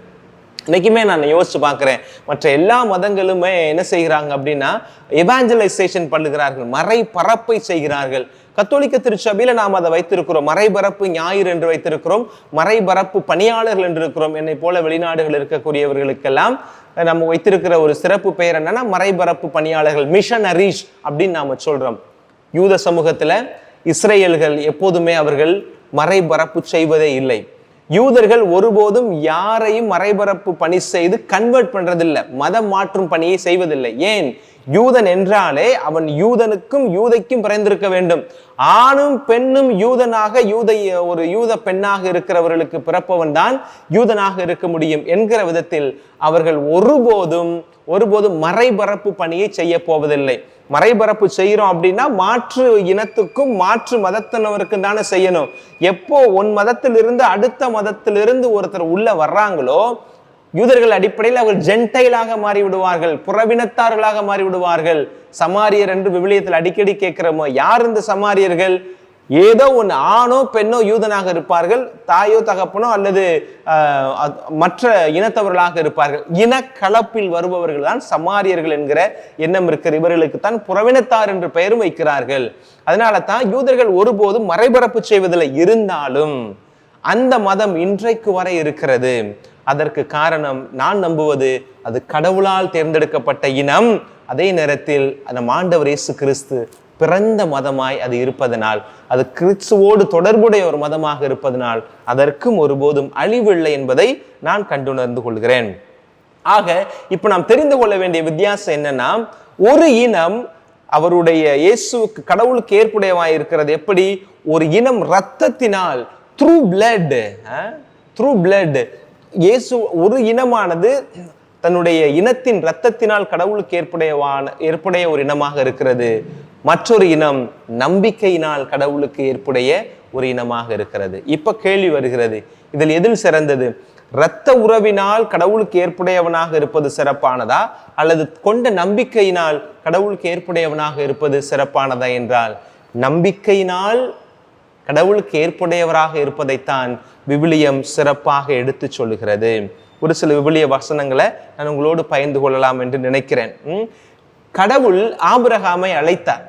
இன்னைக்குமே நான் யோசிச்சு பார்க்கிறேன், மற்ற எல்லா மதங்களுமே என்ன செய்கிறாங்க அப்படின்னா எவாஞ்சலைசேஷன் பண்ணுகிறார்கள், மறைபரப்பை செய்கிறார்கள். கத்தோலிக்க திருச்சபையில நாம் அதை வைத்திருக்கிறோம், மறைபரப்பு ஞாயிறு என்று வைத்திருக்கிறோம், மறைபரப்பு பணியாளர்கள் என்று இருக்கிறோம். என்னை போல வெளிநாடுகள் இருக்கக்கூடியவர்களுக்கெல்லாம் நம்ம வைத்திருக்கிற ஒரு சிறப்பு பெயர் என்னன்னா மறைபரப்பு பணியாளர்கள், மிஷனரிஸ் அப்படின்னு நாம சொல்றோம். யூத சமூகத்துல இஸ்ரேல்கள் எப்போதுமே அவர்கள் மறைபரப்பு செய்வதே இல்லை. யூதர்கள் ஒருபோதும் யாரையும் மறைபரப்பு பணி செய்து கன்வெர்ட் பண்றதில்லை, மதம் மாற்றும் பணியை செய்வதில்லை. ஏன்? யூதன் என்றாலே அவன் யூதனுக்கும் யூதைக்கும் பிறந்திருக்க வேண்டும். ஆணும் பெண்ணும் யூதனாக ஒரு யூத பெண்ணாக இருக்கிறவர்களுக்கு பிறப்பவன் தான் யூதனாக இருக்க முடியும் என்கிற விதத்தில் அவர்கள் ஒருபோதும் மறைபரப்பு பணியை செய்ய போவதில்லை. மறைபரப்பு செய்யறோம் அப்படின்னா மாற்று இனத்துக்கும் மாற்று மதத்தினருக்கும் தானே செய்யணும். எப்போ உன் மதத்திலிருந்து அடுத்த மதத்திலிருந்து ஒருத்தர் உள்ள வர்றாங்களோ, யூதர்கள் அடிப்படையில் அவர்கள் ஜென்டைலாக மாறி விடுவார்கள், புறவினத்தார்களாக மாறி விடுவார்கள். சமாரியர் என்று விவிலியத்தில் அடிக்கடி கேட்கிறோமோ, யார் இந்த சமாரியர்கள்? ஏதோ ஒன்று, ஆணோ பெண்ணோ யூதனாக இருப்பார்கள், தாயோ தகப்பனோ அல்லது மற்ற இனத்தவர்களாக இருப்பார்கள். இனக்கலப்பில் வருபவர்கள் தான் சமாரியர்கள் என்கிற எண்ணம் இருக்கிற இவர்களுக்கு தான் புறவினத்தார் என்று பெயரும் வைக்கிறார்கள். அதனால தான் யூதர்கள் ஒருபோதும் மறைபரப்பு செய்வதில் இருந்தாலும் அந்த மதம் இன்றைக்கு வரை இருக்கிறது. அதற்கு காரணம் நான் நம்புவது அது கடவுளால் தேர்ந்தெடுக்கப்பட்ட இனம். அதே நேரத்தில் நம் ஆண்டவர் இயேசு கிறிஸ்து பிறந்த மதமாய் அது இருப்பதனால், அது கிறிஸ்துவோடு தொடர்புடைய ஒரு மதமாக இருப்பதனால் அதற்கும் ஒருபோதும் அழிவில்லை என்பதை நான் கண்டுணர்ந்து கொள்கிறேன். ஆக இப்ப நாம் தெரிந்து கொள்ள வேண்டிய வித்தியாசம் என்னன்னா, ஒரு இனம் அவருடைய இயேசுவுக்கு கடவுளுக்கு ஏற்புடையவாய் இருக்கிறது. எப்படி? ஒரு இனம் இரத்தத்தினால், த்ரூ பிளட் இயேசு ஒரு இனமானது தன்னுடைய இனத்தின் இரத்தத்தினால் கடவுளுக்கு ஏற்புடைய ஒரு இனமாக இருக்கிறது. மற்றொரு இனம் நம்பிக்கையினால் கடவுளுக்கு ஏற்புடைய ஒரு இனமாக இருக்கிறது. இப்ப கேள்வி வருகிறது, இதில் எதில் சிறந்தது? இரத்த உறவினால் கடவுளுக்கு ஏற்புடையவனாக இருப்பது சிறப்பானதா, அல்லது கொண்ட நம்பிக்கையினால் கடவுளுக்கு ஏற்புடையவனாக இருப்பது சிறப்பானதா என்றால், நம்பிக்கையினால் கடவுளுக்கு ஏற்புடையவராக இருப்பதைத்தான் விவிலியம் சிறப்பாக எடுத்து சொல்லுகிறது. ஒரு சில விவிலிய வசனங்களை நான் உங்களோடு பகிர்ந்து கொள்ளலாம் என்று நினைக்கிறேன். கடவுள் ஆபிரகாமை அழைத்தார்.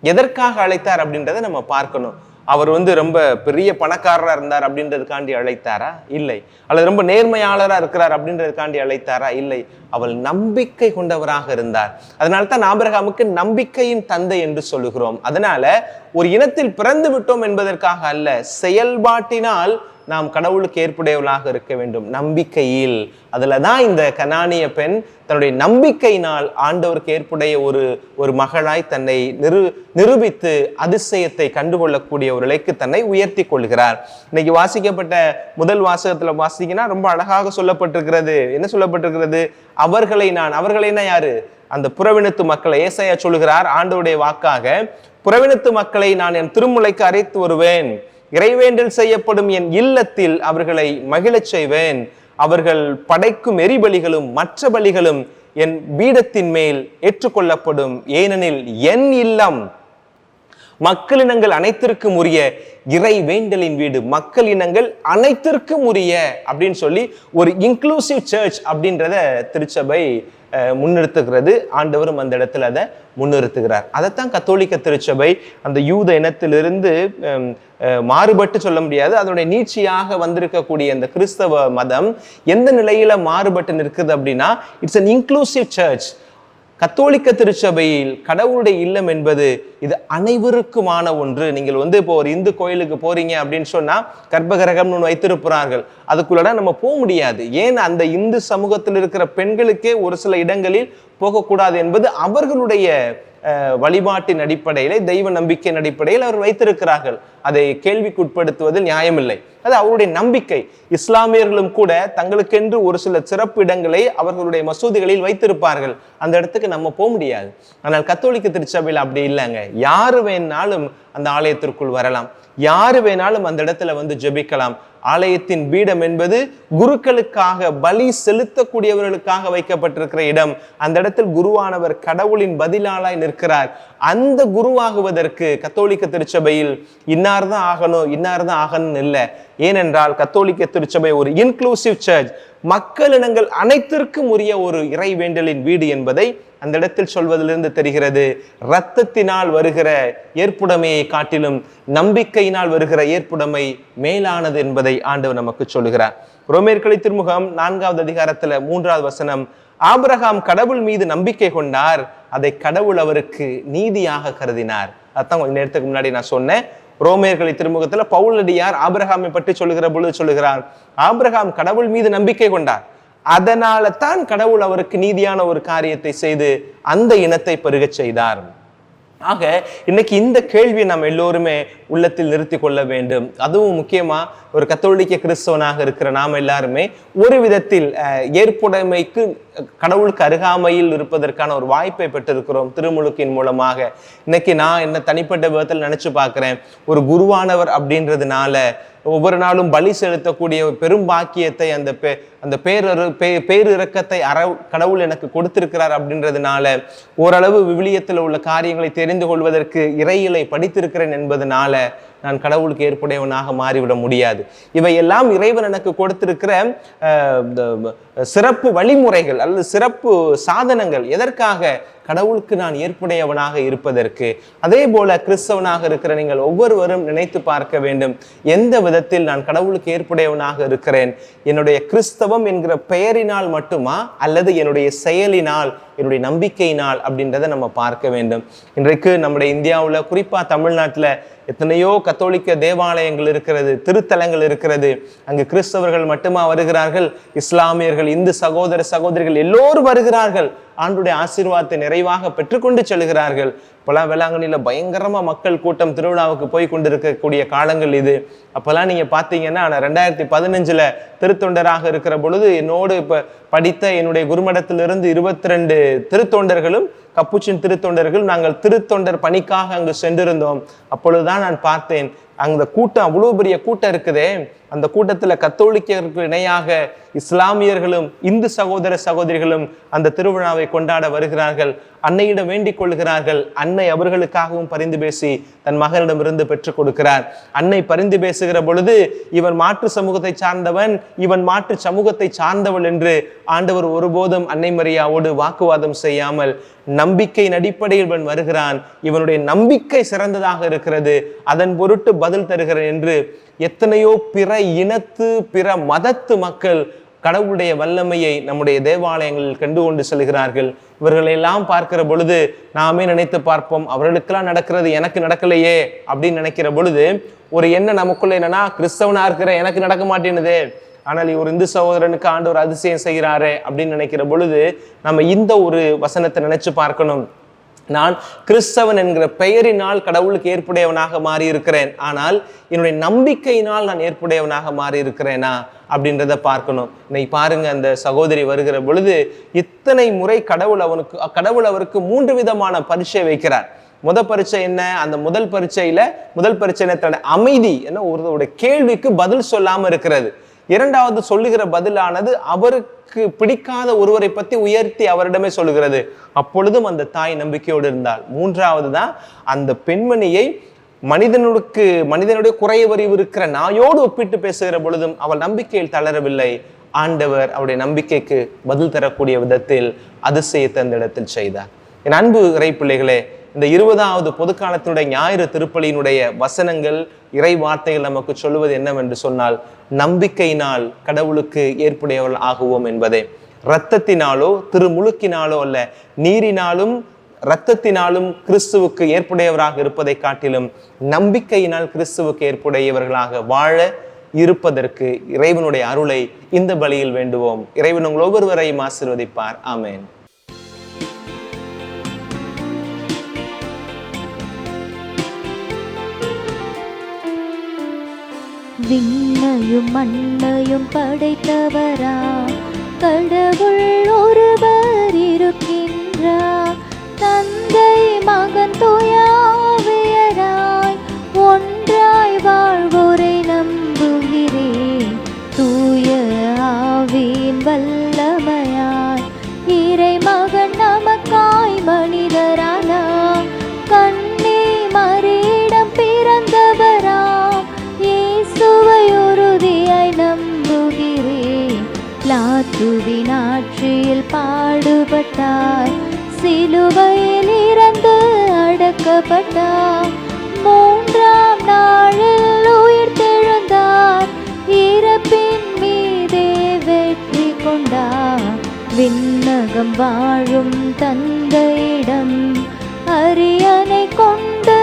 எதற்காக அழைத்தார் அப்படின்றத நம்ம பார்க்கணும். அவர் ரொம்ப பெரிய பணக்காரராக இருந்தார் அப்படின்றதுக்காண்டி அழைத்தாரா? இல்லை. அல்லது ரொம்ப நேர்மையாளராக இருக்கிறார் அப்படின்றதுக்காண்டி அழைத்தாரா? இல்லை. அவள் நம்பிக்கை கொண்டவராக இருந்தார். அதனால தான் ஆபிரகாமுக்கு நம்பிக்கையின் தந்தை என்று சொல்லுகிறோம். அதனால ஒரு இனத்தில் பிறந்து விட்டோம் என்பதற்காக அல்ல, செயல்பாட்டினால் நாம் கடவுளுக்கு ஏற்புடையவர்களாக இருக்க வேண்டும். நம்பிக்கையில், அதுலதான் இந்த கனானிய பெண் தன்னுடைய நம்பிக்கையினால் ஆண்டவருக்கு ஏற்புடைய ஒரு மகளாய் தன்னை நிரூபித்து அதிசயத்தை கண்டுகொள்ளக்கூடிய ஒரு நிலைக்கு தன்னை உயர்த்தி கொள்கிறார். இன்னைக்கு வாசிக்கப்பட்ட முதல் வாசகத்துல வாசிங்கன்னா ரொம்ப அழகாக சொல்லப்பட்டிருக்கிறது. என்ன சொல்லப்பட்டிருக்கிறது? அவர்களைனா யாரு? அந்த புறவினத்து மக்களை ஏசாயா சொல்லுகிறார் ஆண்டவருடைய வாக்காக, புறவினத்து மக்களை நான் என் திருமுலைக்கு அழைத்து வருவேன், இறைவேண்டல் செய்யப்படும் என் இல்லத்தில் அவர்களை மகிழச் செய்வேன், அவர்கள் படைக்கும் எரிபலிகளும் மற்ற பலிகளும் என் பீடத்தின் மேல் ஏற்றுக்கொள்ளப்படும், ஏனெனில் என் இல்லம் மக்களினங்கள் அனைத்திற்கும் உரிய இறை வேண்டலின் வீடு. மக்களினங்கள் அனைத்திற்கும் உரிய அப்படின்னு சொல்லி ஒரு இன்க்ளூசிவ் சர்ச் அப்படின்றத திருச்சபை முன்னிறுத்துகிறது. ஆண்டவரும் அந்த இடத்துல அதை முன்னிறுத்துகிறார். அதைத்தான் கத்தோலிக்க திருச்சபை அந்த யூத இனத்திலிருந்து மாறுபட்டு சொல்ல முடியாது, அதனுடைய நீட்சியாக வந்திருக்கக்கூடிய அந்த கிறிஸ்தவ மதம் எந்த நிலையில மாறுபட்டு நிற்குது அப்படின்னா, இட்ஸ் அன் இன்க்ளூசிவ் சர்ச். கத்தோலிக்க திருச்சபையில் கடவுளுடைய இல்லம் என்பது இது அனைவருக்குமான ஒன்று. நீங்கள் இப்போ ஒரு இந்து கோயிலுக்கு போறீங்க அப்படின்னு சொன்னா கர்ப்பகிரகம்னு ஒன்று வைத்திருப்பார்கள், அதுக்குள்ளதான் நம்ம போக முடியாது. ஏன்? அந்த இந்து சமூகத்தில் இருக்கிற பெண்களுக்கே ஒரு சில இடங்களில் போகக்கூடாது என்பது அவர்களுடைய வழிபாட்டின் அடிப்படையில, தெய்வ நம்பிக்கையின் அடிப்படையில் அவர் வைத்திருக்கிறார்கள். அதை கேள்விக்குட்படுத்துவதில் நியாயமில்லை, அது அவருடைய நம்பிக்கை. இஸ்லாமியர்களும் கூட தங்களுக்கென்று ஒரு சில சிறப்பு இடங்களை அவர்களுடைய மசூதிகளில் வைத்திருப்பார்கள், அந்த இடத்துக்கு நம்ம போக முடியாது. ஆனால் கத்தோலிக்க திருச்சபையில் அப்படி இல்லைங்க. யாரு வேணாலும் அந்த ஆலயத்திற்குள் வரலாம், யாரு வேணாலும் அந்த இடத்துல ஜெபிக்கலாம். ஆலயத்தின் பீடம் என்பது குருக்களுக்காக, பலி செலுத்தக்கூடியவர்களுக்காக வைக்கப்பட்டிருக்கிற இடம். அந்த இடத்தில் குருவானவர் கடவுளின் பதிலாளாய் நிற்கிறார். அந்த குருவாகுவதற்கு கத்தோலிக்க திருச்சபையில் இன்னார்தான் ஆகணும் இன்னார்தான் ஆகணும் இல்லை. ஏனென்றால் கத்தோலிக்க திருச்சபை ஒரு இன்க்ளூசிவ் சர்ச், மக்களினங்கள் அனைத்திற்கும் உரிய ஒரு இறை வேண்டலின் வீடு என்பதை அந்த இடத்தில் சொல்வதிலிருந்து தெரிகிறது. இரத்தத்தினால் வருகிற ஏற்புடைமையை காட்டிலும் நம்பிக்கையினால் வருகிற ஏற்புடைமை மேலானது என்பதை ஆண்டவர் நமக்கு சொல்லுகிறார். ரோமேயர் திருமுகம் 4வது அதிகாரத்துல 3வது வசனம், ஆபிரகாம் கடவுள் மீது நம்பிக்கை கொண்டார், அதை கடவுள் அவருக்கு நீதியாக கருதினார். அதான் கொஞ்ச நேரத்துக்கு முன்னாடி நான் சொன்னேன். ரோமேயர் திருமுகத்துல பவுலடியார் ஆபிரகாமை பற்றி சொல்லுகிற பொழுது சொல்லுகிறார், ஆபிரகாம் கடவுள் மீது நம்பிக்கை கொண்டார், அதனால தான் கடவுள் அவருக்கு நீதியான ஒரு காரியத்தை செய்து அந்த இனத்தை பெருகச் செய்தார். ஆக இன்னைக்கு இந்த கேள்வியை நம்ம எல்லோருமே உள்ளத்தில் நிறுத்தி கொள்ள வேண்டும். அதுவும் முக்கியமா ஒரு கத்தோலிக்க கிறிஸ்தவனாக இருக்கிற நாம் எல்லாருமே ஒரு விதத்தில் ஏற்புடைமைக்கு, கடவுளுக்கு அருகாமையில் இருப்பதற்கான ஒரு வாய்ப்பை பெற்றிருக்கிறோம் திருமுழுக்கின் மூலமாக. இன்னைக்கு நான் என்ன தனிப்பட்ட விதத்தில் நினைச்சு பார்க்கிறேன், ஒரு குருவானவர் அப்படின்றதுனால ஒவ்வொரு நாளும் பலி செலுத்தக்கூடிய பெரும் பாக்கியத்தை, அந்த பேரிரக்கத்தை கடவுள் எனக்கு கொடுத்திருக்கிறார் அப்படின்றதுனால, ஓரளவு விவிலியத்தில் உள்ள காரியங்களை தெரிந்து கொள்வதற்கு இறையிலை படித்திருக்கிறேன் என்பதனால நான் கடவுளுக்கு ஏற்புடையவனாக மாறிவிட முடியாது. இவையெல்லாம் இறைவன் எனக்கு கொடுத்திருக்கிற சிறப்பு வழிமுறைகள் அல்லது சிறப்பு சாதனங்கள். எதற்காக? கடவுளுக்கு நான் ஏற்புடையவனாக இருப்பதற்கு. அதே போல கிறிஸ்தவனாக இருக்கிற நீங்கள் ஒவ்வொருவரும் நினைத்து பார்க்க வேண்டும், எந்த விதத்தில் நான் கடவுளுக்கு ஏற்புடையவனாக இருக்கிறேன்? என்னுடைய கிறிஸ்தவம் என்கிற பெயரினால் மட்டுமா, அல்லது என்னுடைய செயலினால், என்னுடைய நம்பிக்கையினால் அப்படின்றத நம்ம பார்க்க வேண்டும். இன்றைக்கு நம்முடைய இந்தியாவில், குறிப்பா தமிழ்நாட்டில் எத்தனையோ கத்தோலிக்க தேவாலயங்கள் இருக்கிறது, திருத்தலங்கள் இருக்கிறது. அங்கு கிறிஸ்தவர்கள் மட்டுமா வருகிறார்கள்? இஸ்லாமியர்கள், இந்து சகோதர சகோதரிகள் எல்லோரும் வருகிறார்கள். ஆண்டுடைய ஆசீர்வாதத்தை நிறைவாக பெற்றுக்கொண்டு செல்கிறார்கள். இப்போலாம் வேளாங்கண்ணியில பயங்கரமா மக்கள் கூட்டம் திருவிழாவுக்கு போய் கொண்டிருக்கக்கூடிய காலங்கள் இது. அப்பெல்லாம் நீங்க பாத்தீங்கன்னா, நான் 2015 திருத்தொண்டராக இருக்கிற பொழுது என்னோடு படித்த என்னுடைய குருமடத்திலிருந்து 22 திருத்தொண்டர்களும் கப்புச்சின் திருத்தொண்டர்கள் நாங்கள் திருத்தொண்டர் பணிக்காக அங்கு சென்றிருந்தோம். அப்பொழுதுதான் நான் பார்த்தேன், அந்த கூட்டம் அவ்வளவு பெரிய கூட்டம் இருக்குதே, அந்த கூட்டத்துல கத்தோலிக்கருக்கு இணையாக இஸ்லாமியர்களும் இந்து சகோதர சகோதரிகளும் அந்த திருவிழாவை கொண்டாட வருகிறார்கள். அன்னையிடம் வேண்டிக் கொள்கிறார்கள். அன்னை அவர்களுக்காகவும் பரிந்து பேசி தன் மகனிடமிருந்து பெற்றுக் கொடுக்கிறார். அன்னை பரிந்து பேசுகிற பொழுது, இவன் மாற்று சமூகத்தை சார்ந்தவன், இவன் மாற்று சமூகத்தை சார்ந்தவள் என்று ஆண்டவர் ஒருபோதும் அன்னை மரியாவோடு வாக்குவாதம் செய்யாமல் நம்பிக்கையின் அடிப்படையில் இவன் வருகிறான், இவனுடைய நம்பிக்கை சிறந்ததாக இருக்கிறது, அதன் பொருட்டு பதில் தருகிறேன் என்று எத்தனையோ பிற இனத்து பிற மதத்து மக்கள் கடவுளுடைய வல்லமையை நம்முடைய தேவாலயங்களில் கண்டு கொண்டு செல்கிறார்கள். இவர்களெல்லாம் பார்க்கிற பொழுது நாமே நினைத்து பார்ப்போம், அவர்களுக்கெல்லாம் நடக்கிறது எனக்கு நடக்கலையே அப்படின்னு நினைக்கிற பொழுது ஒரு எண்ணம் நமக்குள்ள என்னன்னா, கிறிஸ்தவனா இருக்கிற எனக்கு நடக்க மாட்டேன்னுதே, ஆனால் ஒரு இந்து சகோதரனுக்கு ஆண்டவர் அதிசயம் செய்கிறாரே அப்படின்னு நினைக்கிற பொழுது நம்ம இந்த ஒரு வசனத்தை நினைச்சு பார்க்கணும். நான் கிறிஸ்தவன் என்கிற பெயரினால் கடவுளுக்கு ஏற்புடையவனாக மாறி இருக்கிறேன், ஆனால் என்னுடைய நம்பிக்கையினால் நான் ஏற்புடையவனாக மாறி இருக்கிறேனா அப்படின்றத பார்க்கணும். இன்னைக்கு பாருங்க, அந்த சகோதரி வருகிற பொழுது இத்தனை முறை கடவுள் அவருக்கு 3 விதமான பரீட்சை வைக்கிறார். பரீட்சை என்ன? அந்த முதல் பரீட்சையில தன்னுடைய அமைதி என்ன, ஒருவருடைய கேள்விக்கு பதில் சொல்லாம இருக்கிறது. இரண்டாவது சொல்லுகிற பதிலானது அவருக்கு பிடிக்காத ஒருவரை பத்தி உயர்த்தி அவரிடமே சொல்லுகிறது. அப்பொழுதும் அந்த தாய் நம்பிக்கையோடு இருந்தாள். மூன்றாவது தான் அந்த பெண்மணியை மனிதனுடைய குறைவறிவு இருக்கிற நாயோடு ஒப்பிட்டு பேசுகிற பொழுதும் அவள் நம்பிக்கையில் தளரவில்லை. ஆண்டவர் அவருடைய நம்பிக்கைக்கு பதில் தரக்கூடிய விதத்தில் அதிசயத்தை அந்த இடத்தில் செய்தார். என் அன்பு இறை பிள்ளைகளே, இந்த 20வது பொதுக்காலத்தினுடைய ஞாயிறு திருப்பலியினுடைய வசனங்கள், இறை வார்த்தைகள் நமக்கு சொல்லுவது என்னவென்று சொன்னால், நம்பிக்கையினால் கடவுளுக்கு ஏற்புடையவர்கள் ஆகுவோம் என்பதே. இரத்தத்தினாலோ திருமுழுக்கினாலோ அல்ல, நீரினாலும் இரத்தத்தினாலும் கிறிஸ்துவுக்கு ஏற்புடையவராக இருப்பதை காட்டிலும் நம்பிக்கையினால் கிறிஸ்துவுக்கு ஏற்புடையவர்களாக வாழ இருப்பதற்கு இறைவனுடைய அருளை இந்த பலியில் வேண்டுவோம். இறைவன் உங்கள் ஒவ்வொருவரையும் ஆசீர்வதிப்பார். ஆமென். விண்ணையும் மண்ணையும் படைத்தவரா கடவுள் ஒருவர் இருக்கின்றார். தந்தை மகன் தூய ஆவியராய் ஒன்றாய் வாழ்வோரை நம்புகிறேன். தூய ஆவியின் வல்லமையாய் இறை மகன் நமக்காய் மனிதரானா கண்ணே மரியிடம் பிறந்தவரா இயேசுவை உறுதியாய் நம்புகிறேன். லாத்துவின் ஆட்சியில் பாடுபட்டார், சிலுவையில் இறந்து அடக்கப்பட்டார், 3ஆம் நாளில் உயிர் தெழுந்தார், இறப்பின் மீதே வெற்றி கொண்டார். விண்ணகம் வாழும் தந்தையிடம் அரியணை கொண்டு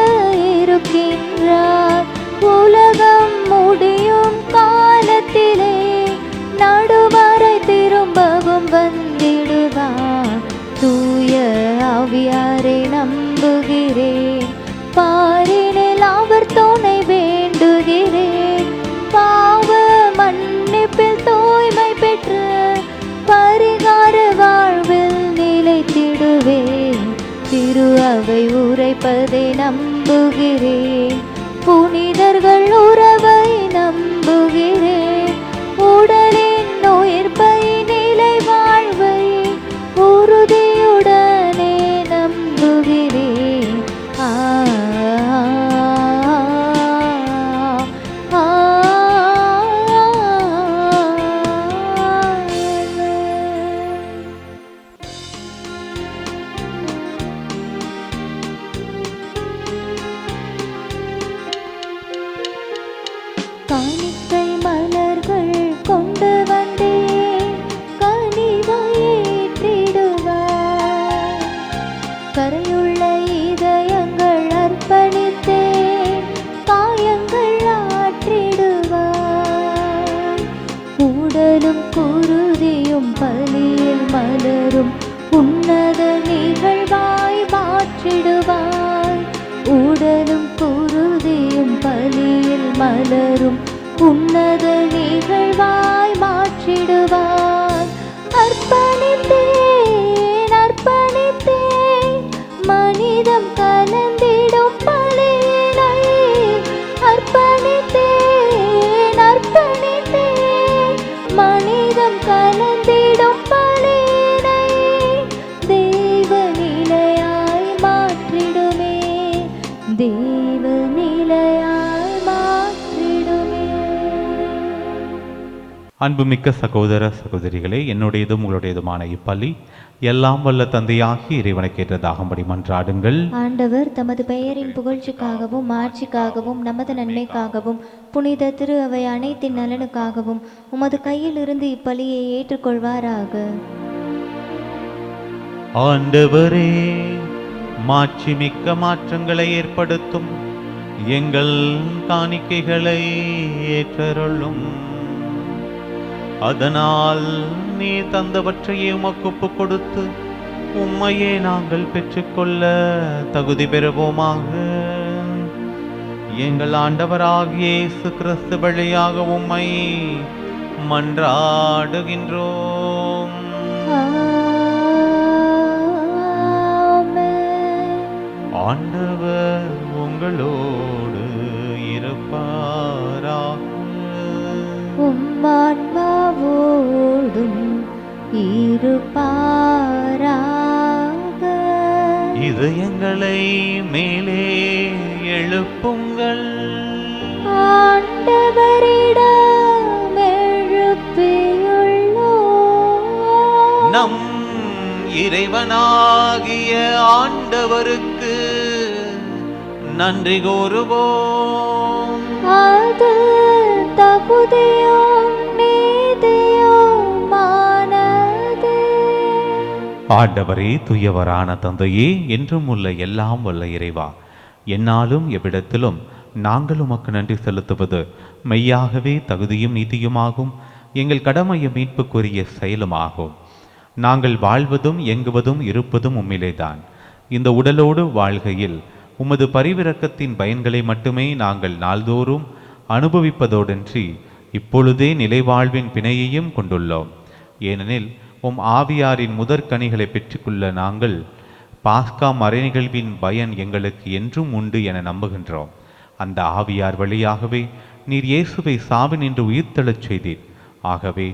இருக்கின்றார். உலகம் முடியும் காலத்திலே நடுவரை திரும்பவும் வந்திடுவார். தூய ஆவியாரை நம்புகிறேன், பாரினில் அவர் துணை வேண்டுகிறேன். பாவ மன்னிப்பில் தூய்மை பெற்று பரிகார வாழ்வில் நிலைத்திடுவேன். திரு அவை உரைப்பதை நம்புகிறேன், புனிதர்கள் உறவை நம்புகிறேன். உடலின் உயிர்ப்பை நிலை வாழ்வை உறுதியுடனே நம்புகிறேன். காணிக்கை மலர்கள் கொண்டு வந்தேன், கனிவாயிற்றிடுவார். கரையுள்ள இதயங்கள் அர்ப்பணித்தேன், காயங்கள் ஆற்றிடுவார். உடலும் குருதியும் பலியில் மலரும் உன்னத நிகழ்வாய் மாற்றிடுவாய். உடலும் குருதியும் பலியில் மலரும் உன்னத நிகழ்வாய் மாற்றிடுவாய். அர்ப்பணித்தேன் அர்ப்பணித்தேன் மனிதம் கலந்திடும் பலியினை. அர்ப்பணித்தேன் அர்ப்பணித்தேன் மனிதம் கலந்திடும் பலியினை. தெய்வ நிலையாய் மாற்றிடுமே, தெய்வ நிலையாய் மாற்றிடுமே. அன்புமிக்க சகோதர சகோதரிகளே, என்னுடையதும் உங்களுடையதுமான இப்பலி எல்லாம் வல்ல தந்தையாகி இறைவனுக்கேற்றதாகும்படி மன்றாடுங்கள். ஆண்டவர் தமது பெயரின் புகழ்ச்சிக்காகவும் மாட்சிக்காகவும் நமது நன்மைக்காகவும் புனித திரு அவை அனைத்தின் நலனுக்காகவும் உமது கையில் இருந்து இப்பலியை ஏற்றுக்கொள்வாராக. ஆண்டவரே, மாட்சிமிக்க மாற்றங்களை ஏற்படுத்தும் எங்கள் காணிக்கைகளை ஏற்றருளும். அதனால் நீ தந்தவற்றையே உமக்கு ஒப்புக் கொடுத்து உம்மையே நாங்கள் பெற்றுக்கொள்ள தகுதி பெறுவோமாக. எங்கள் ஆண்டவராகிய இயேசு கிறிஸ்து வழியாக உம்மை மன்றாடுகின்றோம். ஆண்டவர் உங்களோடு இருப்பாராக. உம்மான்மாவோடும் இருப்பாராக. இதயங்களை மேலே எழுப்புங்கள். ஆண்டவரிடம் எழுப்பியுள்ளோம். நம் இறைவனாகிய ஆண்டவருக்கு நன்றி கூறுவோம். அது தகுதியும் நீதியுமானது. ஆண்டவரே, தூயவரான தந்தையே, என்றும் உள்ள எல்லாம் வல்ல இறைவா, என்னாலும் எவ்விடத்திலும் நாங்கள் உமக்கு நன்றி செலுத்துவது மெய்யாகவே தகுதியும் நீதியுமாகும். எங்கள் கடமையை மீட்புக்குரிய செயலுமாகும். நாங்கள் வாழ்வதும் எங்குவதும் இருப்பதும் உம்மிலேதான். இந்த உடலோடு வாழ்கையில் உமது பரிவிரக்கத்தின் பயன்களை மட்டுமே நாங்கள் நாள்தோறும் அனுபவிப்பதோடன்றி இப்பொழுதே நிலைவாழ்வின் பிணையையும் கொண்டுள்ளோம். ஏனெனில் உம் ஆவியாரின் முதற்கனிகளை பெற்றுக்கொள்ள நாங்கள் பாஸ்கா மறைநிகழ்வின் பயன் எங்களுக்கு என்றும் உண்டு என நம்புகின்றோம். அந்த ஆவியார் வழியாகவே நீர் இயேசுவை சாவினின்று உயிர்த்தெழச் செய்தீர். ஆகவே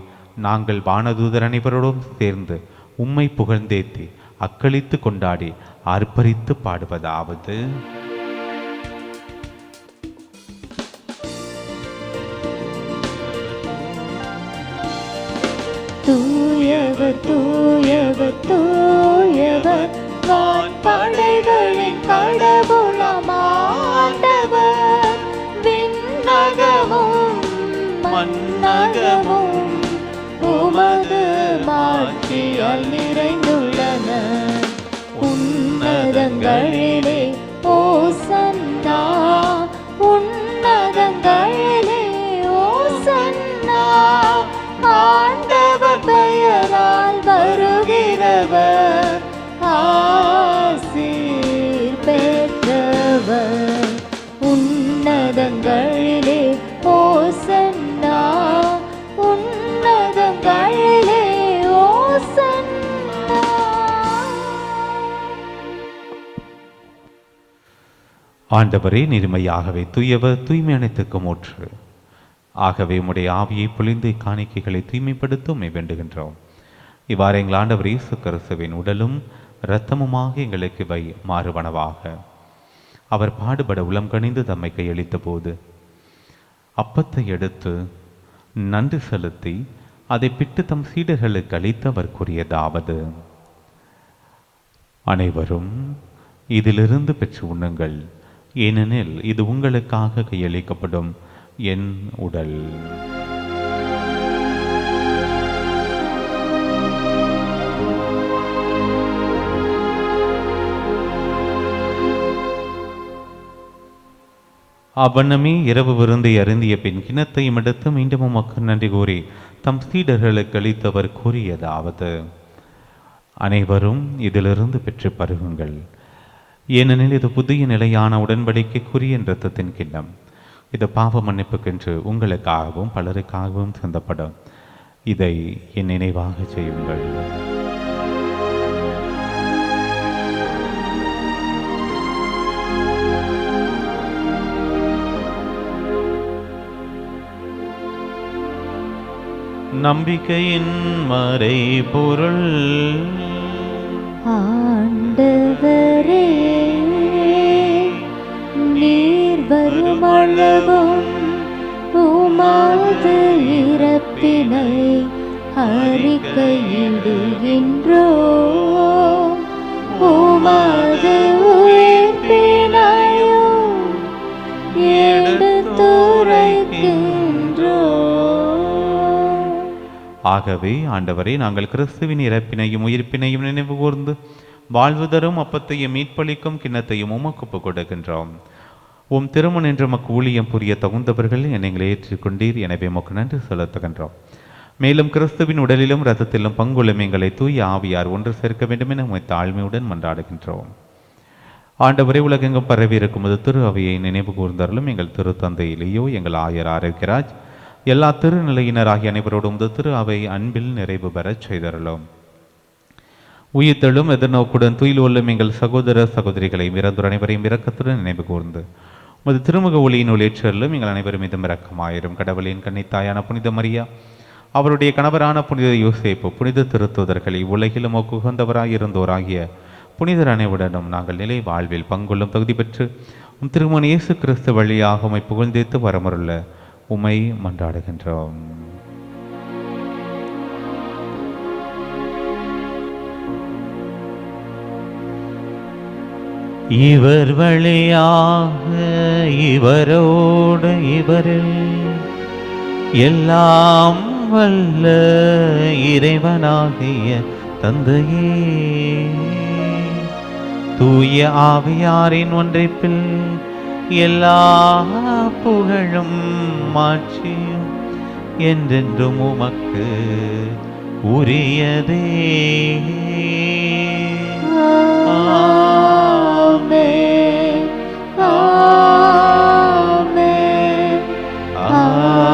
நாங்கள் வானதூதர் அனைவரோடும் சேர்ந்து உம்மை புகழ்ந்தேத்தி அக்களித்து கொண்டாடி ஆர்ப்பரித்து பாடுவதாவது: தூயவர் தூயவர் தூயவர் வான்படைகளின் கடவுளாம் ஆண்டவர். விண்ணகமும் மண்ணகமும் உமது மாட்சியால் நிறைந்துள்ளன. உன்னதங்களிலே ஓசன்னா, உன்னதங்களிலே ஓசன்னா. ஆண்டவர் பெயரால் வருகிறவர் ஆசீர் பெற்றவர். உன்னதங்களிலே ஓசன்னா, உன்னதங்களிலே ஓசன்னா. ஆண்டவரே, நீர்மையாகவே தூயவர், தூய்மை அனைத்துக்கும் ஊற்று. ஆகவே உம்முடைய ஆவியை பொழிந்து காணிக்கைகளை தூய்மைப்படுத்த உம்மை வேண்டுகின்றோம். இவ்வாறு எங்கள் ஆண்டவர் இயேசு கிறிஸ்துவின் உடலும் இரத்தமுமாக எங்களுக்கு இவை மாறுவனவாக. அவர் பாடுபட உளம் கனிந்து தம்மை கையளித்த போது அப்பத்தை எடுத்து நன்றி செலுத்தி அதை பிட்டு தம் சீடர்களுக்கு அளித்து அவர் கூறியதாவது: அனைவரும் இதிலிருந்து பெற்று உண்ணுங்கள், ஏனெனில் இது உங்களுக்காக கையளிக்கப்படும் என் உடல். அவ்வண்ணமே இரவு விருந்தை அருந்திய பின் கிணத்தையும் எடுத்து மீண்டும் உமக்கு நன்றி கூறி தம் சீடர்களுக்கு அளித்தவர் கூறியதாவது: அனைவரும் இதிலிருந்து பெற்று பருகுங்கள், ஏனெனில் இது புதிய நிலையான உடன்படிக்கைக்குரிய இரத்தத்தின் கிண்ணம். இது பாவ மன்னிப்புக்கென்று உங்களுக்காகவும் பலருக்காகவும் சிந்தப்படும். இதை என் நினைவாக செய்யுங்கள். நம்பிக்கையின் மறைபொருள். ஆண்டவரே, நீர் வருமளவும் உமது இறப்பு இறப்பினை அறிக்கையிடுகின்றோம். உமது உயிர்ப்பினையும் எடுத்துரைக்கின்றோம். ஆகவே ஆண்டவரே, நாங்கள் கிறிஸ்துவின் இறப்பினையும் உயிர்ப்பினையும் நினைவு கூர்ந்து வாழ்வு தரும் அப்பத்தையும் மீட்பளிக்கும் கிண்ணத்தையும் உமக்கு ஒப்புக் கொடுக்கின்றோம். உம் திருமணம் என்று மக்கு ஊழியம் புரிய தகுந்தவர்கள் என்னை ஏற்றுக்கொண்டீர். எனவே உமக்கு நன்றி செலுத்துகின்றோம். மேலும் கிறிஸ்துவின் உடலிலும் இரத்தத்திலும் பங்குள்ள எங்களை தூய ஆவியார் ஒன்று சேர்க்க வேண்டும் என உம்மை தாழ்மையுடன் மன்றாடுகின்றோம். ஆண்டவரே, உலகெங்கும் பரவி இருக்கும் திரு அவையை நினைவு கூர்ந்தாலும் எங்கள் திருத்தந்தை லியோ, எங்கள் ஆயர் ஆரோக்கியராஜ், எல்லா திருநிலையினராகிய அனைவரோடும் திரு அவை அன்பில் நிறைவு பெறச் செய்தருளும். உயிர்த்தெழும் எதிர்நோக்குடன் துயில் உள்ளும் எங்கள் சகோதர சகோதரிகளையும் இறந்தோர் அனைவரையும் இரக்கத்துடன் நினைவு கூர்ந்து உமது திருமுக ஒளியின் ஒளியேற்றலும் எங்கள் அனைவரும் மீதும் இரக்கமாயிரும். கடவுளின் கன்னித்தாயான புனித மரியா, அவருடைய கணவரான புனித யோசேப்பு, புனித திருத்தூதர்களை உலகிலும் உகந்தவராய் இருந்தோராகிய புனிதர் அனைவருடனும் நாங்கள் நிலை வாழ்வில் பங்கொள்ளும் தகுதி பெற்று உம் திருமண இயேசு கிறிஸ்து வழியாக உம்மை புகழ்ந்தேத்து வரமருள்ள உம்மை மன்றாடுகின்றோம். இவர் வழியாக இவரோடு இவரில் எல்லாம் வல்ல இறைவனாகிய தந்தையே, தூய ஆவியாரின் ஒன்றிப்பில் எல்லா புகழும் மாட்சியும் என்றென்றும் உமக்கு உரியதே. ஆமென், ஆமென், ஆமென்.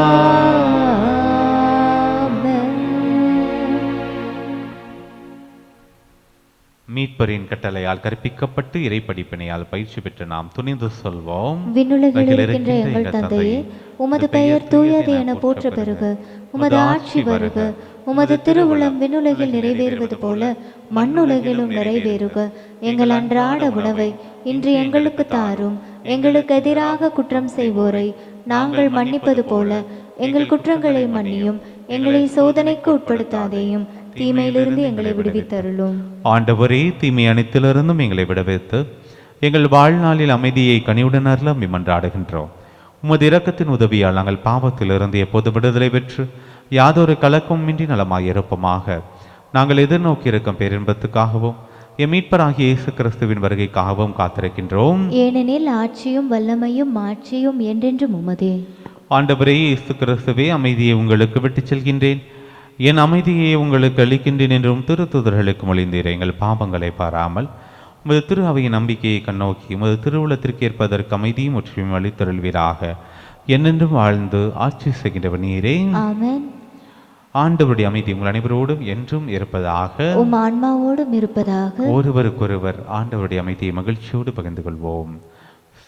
மீட்பரின் கட்டளையால் கற்பிக்கப்பட்டு இறைப்படிப்பினையால் பயிற்சி பெற்று நாம் துணிந்து சொல்வோம். விண்ணுலகில் இருக்கின்ற எங்கள் தந்தையே, உமது பெயர் தூயது என போற்ற பெறுக. உமது ஆட்சி வருக. உமது திருவுளம் விண்ணுலகில் நிறைவேறுவது போல மண்ணுலகிலும் நிறைவேறுக. எங்கள் அன்றாட உணவை இன்று எங்களுக்கு தாரும். எங்களுக்கு எதிராக குற்றம் செய்வோரை நாங்கள் மன்னிப்பது போல எங்கள் குற்றங்களை மன்னியும். எங்களை சோதனைக்கு உட்படுத்தாதேயும், தீமையிலிருந்து எங்களை விடுவித்தருளும். ஆண்டவரே, தீமை அனைத்திலிருந்தும் எங்களை விடுவித்து எங்கள் வாழ்நாளில் அமைதியை கனிவுடன் அருள மன்றாடுகின்றோம். உமது இரக்கத்தின் உதவியால் நாங்கள் பாவத்திலிருந்து எப்போது விடுதலை பெற்று யாதொரு கலக்கமின்றி நலமாய் இருப்போமாக. நாங்கள் எதிர்நோக்கி இருக்கும் பேரின்பத்துக்காகவும் எம் மீட்பராகிய இயேசு கிறிஸ்துவின் வருகைக்காகவும் காத்திருக்கின்றோம். ஏனெனில் ஆட்சியும் வல்லமையும் மாட்சியும் என்றென்றும் உமதே. ஆண்டவரே இயேசு கிறிஸ்துவே, அமைதியை உங்களுக்கு விட்டுச் செல்கின்றேன், என் அமைதியை உங்களுக்கு அளிக்கின்றேன் என்றும் திருத்தூதர்களுக்கு மொழிந்தீர். எங்கள் பாவங்களை பாராமல் உமது திரு அவையின் நம்பிக்கையை கண்ணோக்கி உமது திருவுளத்திற்கு ஏற்பதற்கு அமைதியும் ஒற்றுமையும் அளித்தருள்வீராக. என்னென்றும் வாழ்ந்து ஆட்சி செய்கின்றவர் நீரே. ஆமென். ஆண்டவருடைய அமைதி உங்கள் அனைவரோடும் என்றும் இருப்பதாக. உம் ஆன்மாவோடும் இருப்பதாக. ஒருவருக்கொருவர் ஆண்டவருடைய அமைதியை மகிழ்ச்சியோடு பகிர்ந்து கொள்வோம்.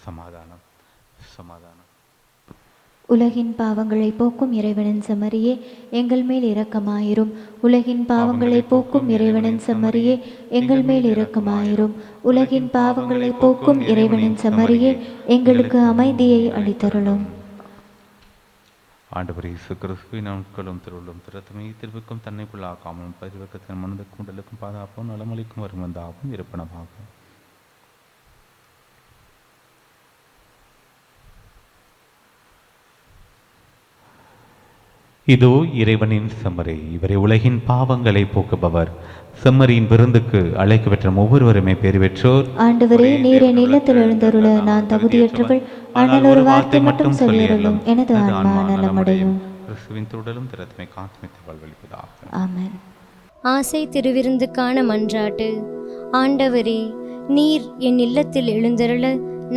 சமாதானம், சமாதானம். உலகின் பாவங்களை போக்கும் இறைவனின் செம்மறியே, எங்கள் மேல் இரக்கமாயிரும். உலகின் பாவங்களை போக்கும் இறைவனின் செம்மறியே, எங்கள் மேல் இரக்கமாயிரும். உலகின் பாவங்களை போக்கும் இறைவனின் செம்மறியே, எங்களுக்கு அமைதியை அளித்தருளும். ஆண்டவர் இயேசு கிறிஸ்துவின் நாட்களும் திருவுள்ளும் திறத்தமை திருவுக்கும் தன்னைக்குள்ளாக்காமலும் பரிவக்கத்தின் மனதுக்கும் உடலுக்கும் பாதுகாப்பும் நலமளிக்கும் வரும் வந்தாகவும் இருப்பனமாகும். இதோ இறைவனின் செம்மறி, இவரை உலகின் பாவங்களை போக்குபவர். செம்மறியின் விருந்துக்கு அழைக்க பெற்ற ஒவ்வொருவருமே பேறு பெற்றோர். ஆண்டவரே, நீர் என் இல்லத்தில் எழுந்தருள நான் தகுதியற்றவள். ஆனால் ஒரு வார்த்தை மட்டும் சொல்லியருளும், எனது ஆன்மா நலமடையும். கிறிஸ்துவின் உடலும் திறத்தமை காத்துமித்து வாழ்வளிப்பதாக. ஆமென். ஆசை திருவிருந்துக்கான மன்றாட்டு. ஆண்டவரே, நீர் என் இல்லத்தில் எழுந்தருள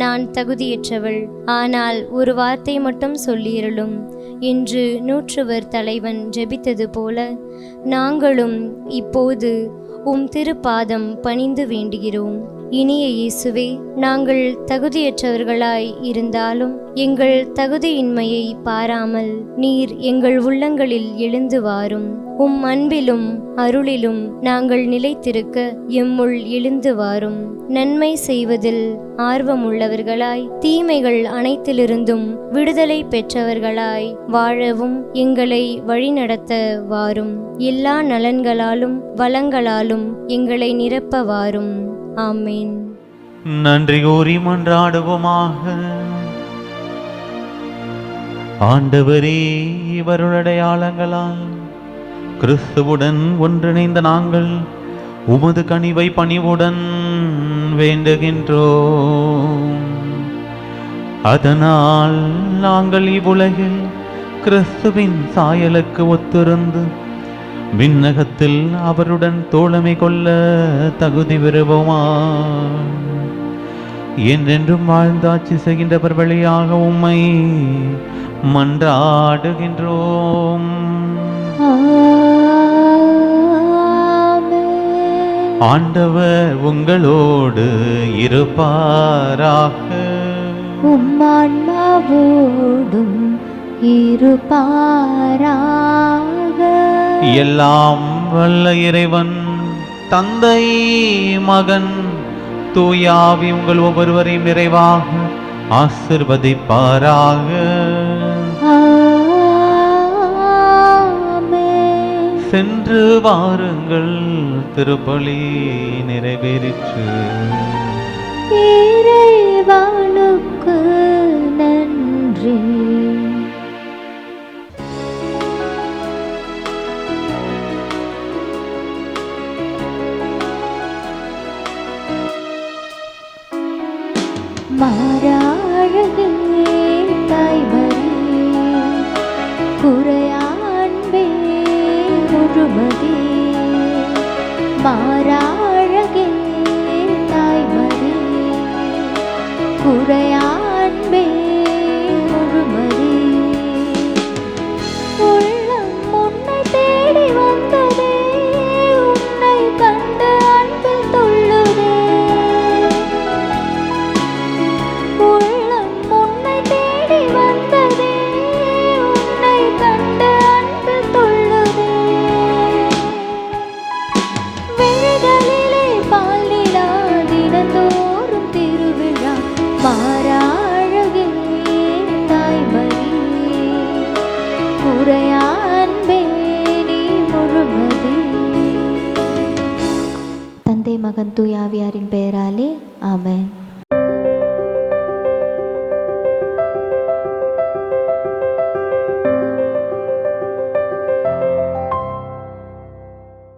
நான் தகுதியற்றவள். ஆனால் ஒரு வார்த்தை மட்டும் சொல்லியருளும். இன்று நூற்றுவர் தலைவன் ஜெபித்தது போல நாங்களும் இப்போது உம் திருப்பாதம் பணிந்து வேண்டுகிறோம். இனிய இயேசுவே, நாங்கள் தகுதியற்றவர்களாய் இருந்தாலும் எங்கள் தகுதியின்மையை பாராமல் நீர் எங்கள் உள்ளங்களில் எழுந்து வாரும். உம் அன்பிலும் அருளிலும் நாங்கள் நிலைத்திருக்க எம்முள் எழுந்து வாரும். நன்மை செய்வதில் ஆர்வமுள்ளவர்களாய் தீமைகள் அனைத்திலிருந்தும் விடுதலை பெற்றவர்களாய் வாழவும் எங்களை வழிநடத்த வாரும். எல்லா நலன்களாலும் வளங்களாலும் எங்களை நிரப்ப வாரும். ஆமேன். நன்றி கூறி மன்றாடுவோமாக. ஆண்டவரே, இவருடைய அடையாளங்களால் கிறிஸ்துவுடன் ஒன்றிணைந்த நாங்கள் உமது கனிவை பணிவுடன் வேண்டுகின்றோம். அதனால் நாங்கள் இவ்வுலகில் கிறிஸ்துவின் சாயலுக்கு ஒத்திருந்து விண்ணகத்தில் அவருடன் தோழமை கொள்ள தகுதி பெறுவோமா. என்றென்றும் வாழ்ந்தாட்சி செய்கின்றவர் வழியாக உம்மை மன்றாடுகின்றோம். ஆண்டவர் உங்களோடு இருப்பாராக. உம்மான்மாவோடும் இருப்பாராக. எல்லாம் வல்ல இறைவன் தந்தை, மகன், தூயாவி உங்கள் ஒவ்வொருவரையும் நிறைவாக ஆசிர்வதிப்பாராக. சென்று வாருங்கள், திருப்பலி நிறைவேறிற்று. இறைவனுக்கு நன்றி. மாறாழகே தாய்மறி, குறையான்பே முழுமதி. மாறாழகே தாய்மறி, குறையான்பே முழுமதி. உள்ளம் உன்னை தேடி வந்ததே, உன்னை கண்டு அன்பில் துள்ளுதே. உள்ளம் உன்னை தேடி வந்ததே, உன்னை கண்டு அன்பில் துள்ளுதே. விழிகளிலே பால் நிலா, தினந்தோறும் திருவிழா. மாறாழகே தாய்மறி, குறையா அன்பே நீ முழுமதி. தந்தை, மகன், தூய ஆவியாரின் பெயராலே ஆமென்.